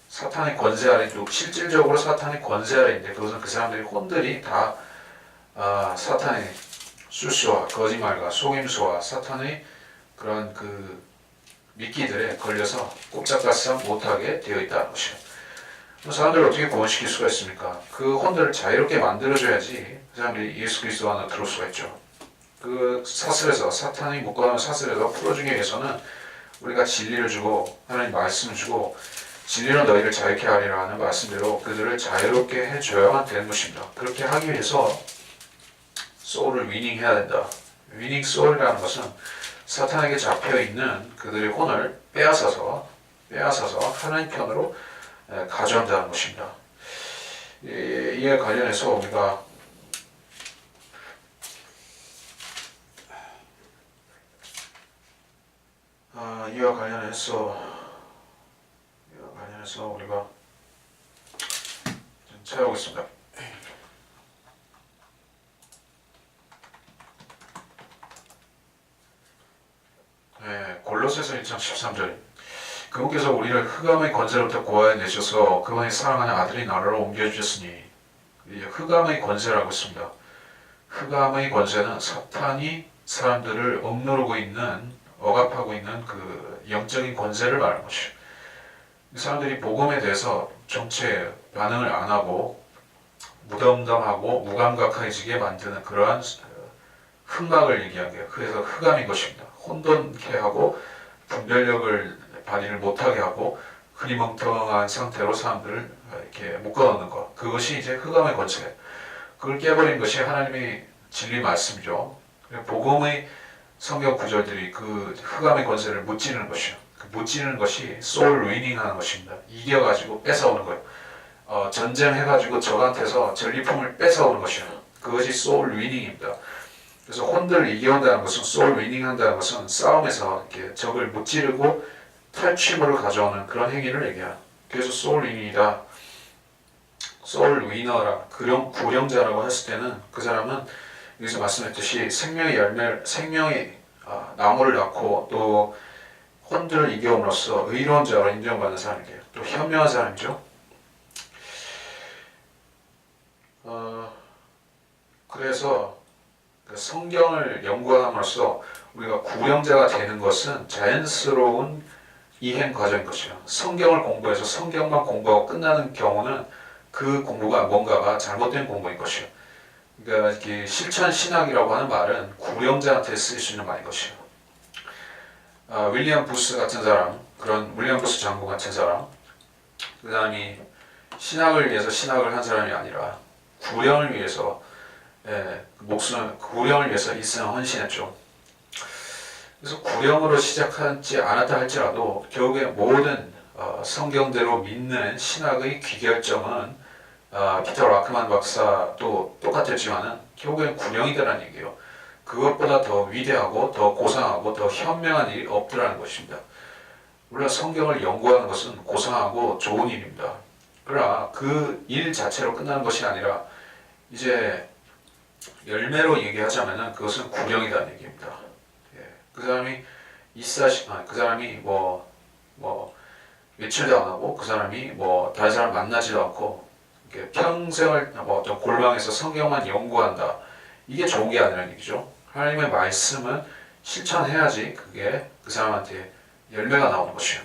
사탄의 권세 아래 있고 실질적으로 사탄의 권세 아래 있는데 그것은 그 사람들이 혼들이 다 사탄의 수수와 거짓말과 속임수와 사탄의 그런 그 미끼들에 걸려서 꼼짝달싹 못하게 되어 있다는 것이요. 사람들을 어떻게 구원시킬 수가 있습니까? 그 혼들을 자유롭게 만들어줘야지 그 사람들이 예수 그리스도 안에 들어올 수가 있죠. 그 사슬에서 사탄이 묶어놓은 사슬에서 풀어주기 위해서는 우리가 진리를 주고 하나님 말씀을 주고 진리로 너희를 자유케 하리라 하는 말씀대로 그들을 자유롭게 해줘야만 되는 것입니다. 그렇게 하기 위해서 소울을 위닝해야 된다. 위닝 소울이라는 것은 사탄에게 잡혀있는 그들의 혼을 빼앗아서 하나님 편으로 가져온다는 것입니다. 이에 관련해서 우리가 이와 관련해서 우리가 좀 찾아보겠습니다. 골로새서 1장 13절 그분께서 우리를 흑암의 권세로부터 구하여 내셔서 그분의 사랑하는 아들의 나라로 옮겨주셨으니 흑암의 권세라고 했습니다. 흑암의 권세는 사탄이 사람들을 억누르고 있는 억압하고 있는 그 영적인 권세를 말하는 것이에요. 사람들이 복음에 대해서 정체 반응을 안 하고 무덤덤하고 무감각해지게 만드는 그러한 흑막을 얘기한 거예요. 그래서 흑암인 것입니다. 혼돈케 하고 분별력을 발휘를 못하게 하고 흐리멍텅한 상태로 사람들을 이렇게 묶어놓는 것. 그것이 이제 흑암의 권세. 그걸 깨버린 것이 하나님의 진리 말씀이죠. 복음의 성경 구절들이 그 흑암의 권세를 무찌르는 것이요. 그 무찌르는 것이 소울 위닝 하는 것입니다. 이겨가지고 뺏어오는 거예요. 전쟁해가지고 적한테서 전리품을 뺏어오는 것이요. 그것이 소울 위닝입니다. 그래서 혼들을 이겨온다는 것은 소울 위닝 한다는 것은 싸움에서 이렇게 적을 무찌르고 탈취물을 가져오는 그런 행위를 얘기해요. 그래서 소울 위닝이다. 소울 위너라, 구령자라고 했을 때는 그 사람은 여기서 말씀했듯이 생명의 나무를 낳고 또 혼들을 이겨옴으로써 의로운 자로 인정받는 사람이에요. 또 현명한 사람이죠. 그래서 그 성경을 연구함으로써 우리가 구령자가 되는 것은 자연스러운 이행 과정인 것이에요. 성경을 공부해서 성경만 공부하고 끝나는 경우는 그 공부가 뭔가가 잘못된 공부인 것이에요. 그러니까 이렇게 실천 신학이라고 하는 말은 구령자한테 쓰일 수 있는 말인 것이에요. 윌리엄 부스 같은 사람, 그런 윌리엄 부스 장군 같은 사람, 그 사람이 신학을 위해서 신학을 한 사람이 아니라 구령을 위해서 구령을 위해서 일생을 헌신했죠. 그래서 구령으로 시작하지 않았다 할지라도 결국에 모든 성경대로 믿는 신학의 귀결점은 피터 라크만 박사도 똑같았지만은 결국엔 구령이다라는 얘기예요. 그것보다 더 위대하고 더 고상하고 더 현명한 일이 없더라는 것입니다. 우리가 성경을 연구하는 것은 고상하고 좋은 일입니다. 그러나 그 일 자체로 끝나는 것이 아니라 이제 열매로 얘기하자면은 그것은 구령이라는 얘기입니다. 그 사람이 그 사람이 외출도 안 하고 그 사람이 다른 사람 만나지도 않고 평생을 어떤 골방에서 성경만 연구한다. 이게 좋은 게 아니라는 얘기죠. 하나님의 말씀은 실천해야지 그게 그 사람한테 열매가 나오는 것이에요.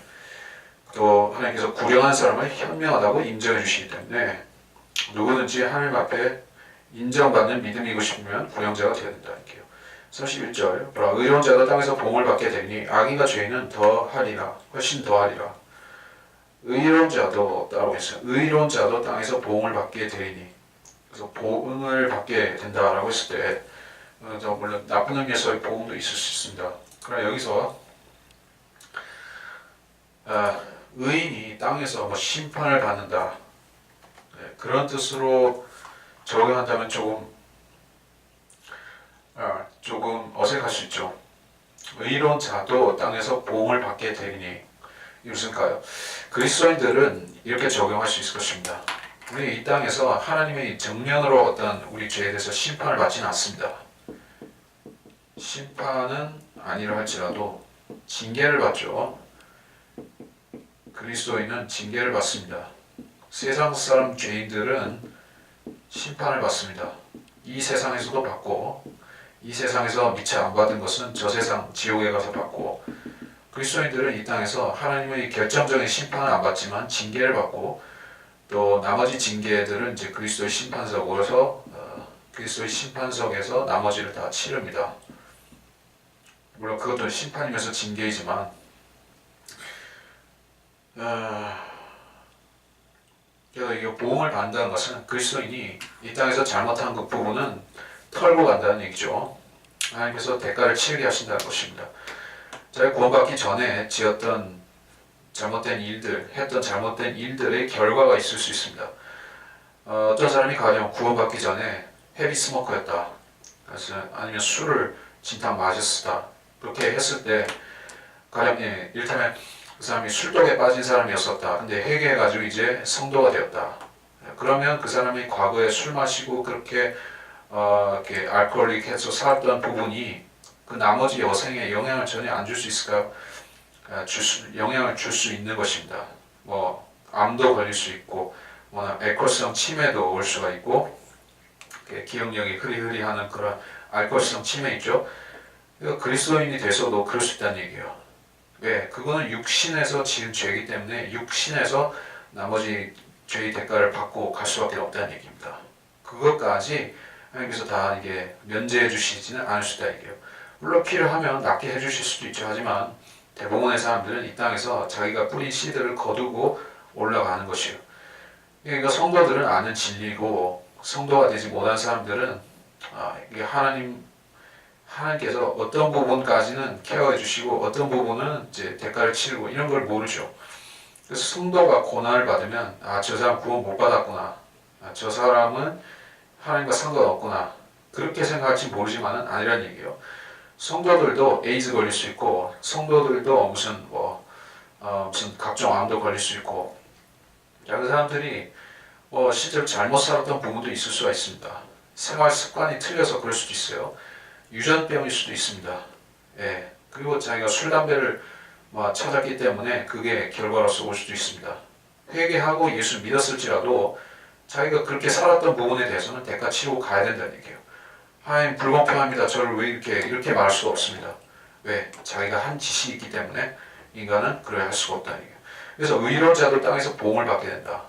또 하나님께서 구령한 사람을 현명하다고 인정해 주시기 때문에 누구든지 하나님 앞에 인정받는 믿음이고 싶으면 구령자가 되어야 된다는 얘기예요. 31절 의로운 자가 땅에서 복을 받게 되니 악인과 죄인은 훨씬 더하리라. 의로운 자도 따로 있어요. 의로운 자도 땅에서 보응을 받게 되니, 그래서 보응을 받게 된다라고 했을 때 물론 나쁜 의미에서의 보응도 있을 수 있습니다. 그러나 여기서 의인이 땅에서 뭐 심판을 받는다, 그런 뜻으로 적용한다면 조금 어색할 수 있죠. 의로운 자도 땅에서 보응을 받게 되리니 이것은가요? 그리스도인들은 이렇게 적용할 수 있을 것입니다. 우리 이 땅에서 하나님의 정면으로 어떤 우리 죄에 대해서 심판을 받지는 않습니다. 심판은 아니라 할지라도 징계를 받죠. 그리스도인은 징계를 받습니다. 세상 사람 죄인들은 심판을 받습니다. 이 세상에서도 받고, 이 세상에서 미처 안 받은 것은 저 세상 지옥에 가서 받고, 그리스도인들은 이 땅에서 하나님의 결정적인 심판을 안 받지만 징계를 받고, 또 나머지 징계들은 이제 그리스도의 심판석에서 나머지를 다 치릅니다. 물론 그것도 심판이면서 징계이지만, 그래서 이 보응을 받는다는 것은 그리스도인이 이 땅에서 잘못한 그 부분은 털고 간다는 얘기죠. 하나님께서 대가를 치르게 하신다는 것입니다. 자기가 구원받기 전에 지었던 잘못된 일들, 했던 잘못된 일들의 결과가 있을 수 있습니다. 어떤 사람이 가령 구원받기 전에 헤비 스모커였다, 그래서 아니면 술을 진탕 마셨다, 그렇게 했을 때 가령 이를테면 그 사람이 술독에 빠진 사람이었었다, 근데 회개해가지고 이제 성도가 되었다. 그러면 그 사람이 과거에 술 마시고 그렇게 이렇게 알코올릭해서 살았던 부분이 그 나머지 여생에 영향을 전혀 안 줄 수 있을까요? 영향을 줄 수 있는 것입니다. 뭐 암도 걸릴 수 있고, 알코올성 치매도 올 수가 있고, 기억력이 흐리흐리하는 그런 알코올성 치매 있죠. 그리스도인이 돼서도 그럴 수 있다는 얘기예요. 왜? 그거는 육신에서 지은 죄이기 때문에 육신에서 나머지 죄의 대가를 받고 갈 수밖에 없다는 얘기입니다. 그것까지 하나님께서 다 이게 면제해 주시지는 않을 수 있다 얘기예요. 물론 필요하면 낫게 해주실 수도 있죠. 하지만 대부분의 사람들은 이 땅에서 자기가 뿌린 씨들을 거두고 올라가는 것이에요. 그러니까 성도들은 아는 진리고, 성도가 되지 못한 사람들은 이게 하나님께서 어떤 부분까지는 케어해 주시고 어떤 부분은 이제 대가를 치르고 이런 걸 모르죠. 그래서 성도가 고난을 받으면 저 사람 구원 못 받았구나, 저 사람은 하나님과 상관없구나, 그렇게 생각할지 모르지만은 아니란 얘기예요. 성도들도 에이즈 걸릴 수 있고, 성도들도 무슨 각종 암도 걸릴 수 있고, 그 사람들이 실제로 잘못 살았던 부분도 있을 수가 있습니다. 생활 습관이 틀려서 그럴 수도 있어요. 유전병일 수도 있습니다. 그리고 자기가 술, 담배를 찾았기 때문에 그게 결과로서 올 수도 있습니다. 회개하고 예수 믿었을지라도 자기가 그렇게 살았던 부분에 대해서는 대가 치르고 가야 된다는 얘기예요. 하나님 불공평합니다, 저를 왜 이렇게 말할 수가 없습니다. 왜? 자기가 한 짓이 있기 때문에 인간은 그래야 할 수가 없다는 얘기예요. 그래서 의로운 자도 땅에서 보응을 받게 된다.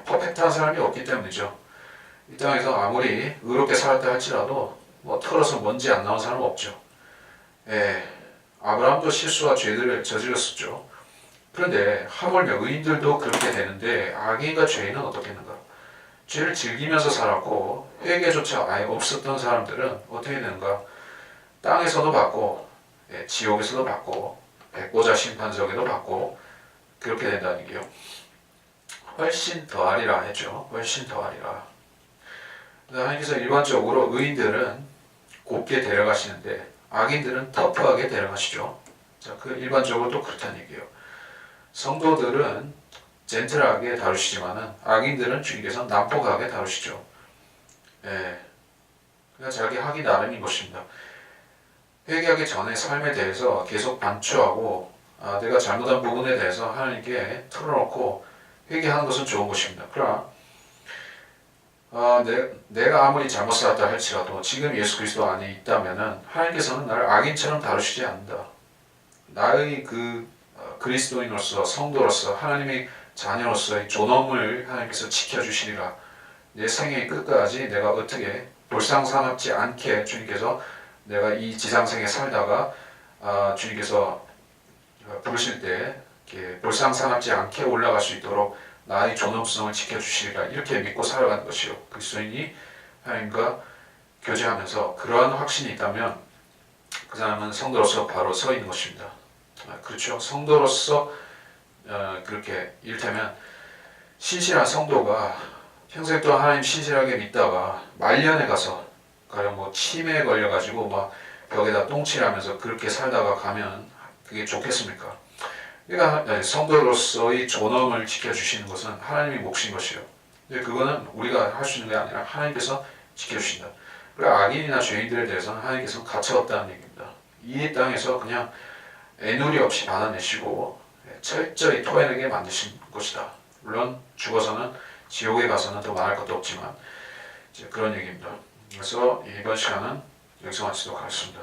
퍼펙트한 사람이 없기 때문이죠. 이 땅에서 아무리 의롭게 살았다 할지라도 털어서 먼지 안 나온 사람은 없죠. 아브라함도 실수와 죄들을 저질렀었죠. 그런데 하물며 의인들도 그렇게 되는데 악인과 죄인은 어떻겠는가? 죄를 즐기면서 살았고 회개조차 아예 없었던 사람들은 어떻게 되는가? 땅에서도 받고, 지옥에서도 받고, 백보자 심판석에도 받고, 그렇게 된다는 얘기예요. 훨씬 더하리라 했죠. 훨씬 더하리라. 하나님께서 일반적으로 의인들은 곱게 데려가시는데 악인들은 터프하게 데려가시죠. 그 일반적으로 또 그렇다는 얘기예요. 성도들은 젠틀하게 다루시지만은 악인들은 주님께서 난폭하게 다루시죠. 그러니까 자기 하기 나름인 것입니다. 회개하기 전에 삶에 대해서 계속 반추하고, 내가 잘못한 부분에 대해서 하나님께 털어놓고 회개하는 것은 좋은 것입니다. 그러나 내가 아무리 잘못 살았다 할지라도 지금 예수 그리스도 안에 있다면은 하나님께서는 나를 악인처럼 다루시지 않는다. 나의 그리스도인으로서, 성도로서, 하나님의 자녀로서의 존엄을 하나님께서 지켜주시리라. 내 생의 끝까지 내가 어떻게 볼상사납지 않게 주님께서, 내가 이 지상생에 살다가 주님께서 부르실 때 볼상사납지 않게 올라갈 수 있도록 나의 존엄성을 지켜주시리라, 이렇게 믿고 살아가는 것이요. 그리스도인이 하나님과 교제하면서 그러한 확신이 있다면 그 사람은 성도로서 바로 서 있는 것입니다. 그렇죠. 성도로서 그렇게 이를테면 신실한 성도가 평생 동안 하나님 신실하게 믿다가 말년에 가서 가령 뭐 치매에 걸려가지고 막 벽에다 똥칠하면서 그렇게 살다가 가면 그게 좋겠습니까? 그러니까 성도로서의 존엄을 지켜주시는 것은 하나님의 몫인 것이요. 근데 그거는 우리가 할 수 있는 게 아니라 하나님께서 지켜주신다. 그리고 악인이나 죄인들에 대해서는 하나님께서는 가차없다는 얘기입니다. 이 땅에서 그냥 애누리 없이 받아내시고 철저히 토해내게 만드신 것이다. 물론 죽어서는 지옥에 가서는 더 말할 것도 없지만 이제 그런 얘기입니다. 그래서 이번 시간은 여기서 마치도록 하겠습니다.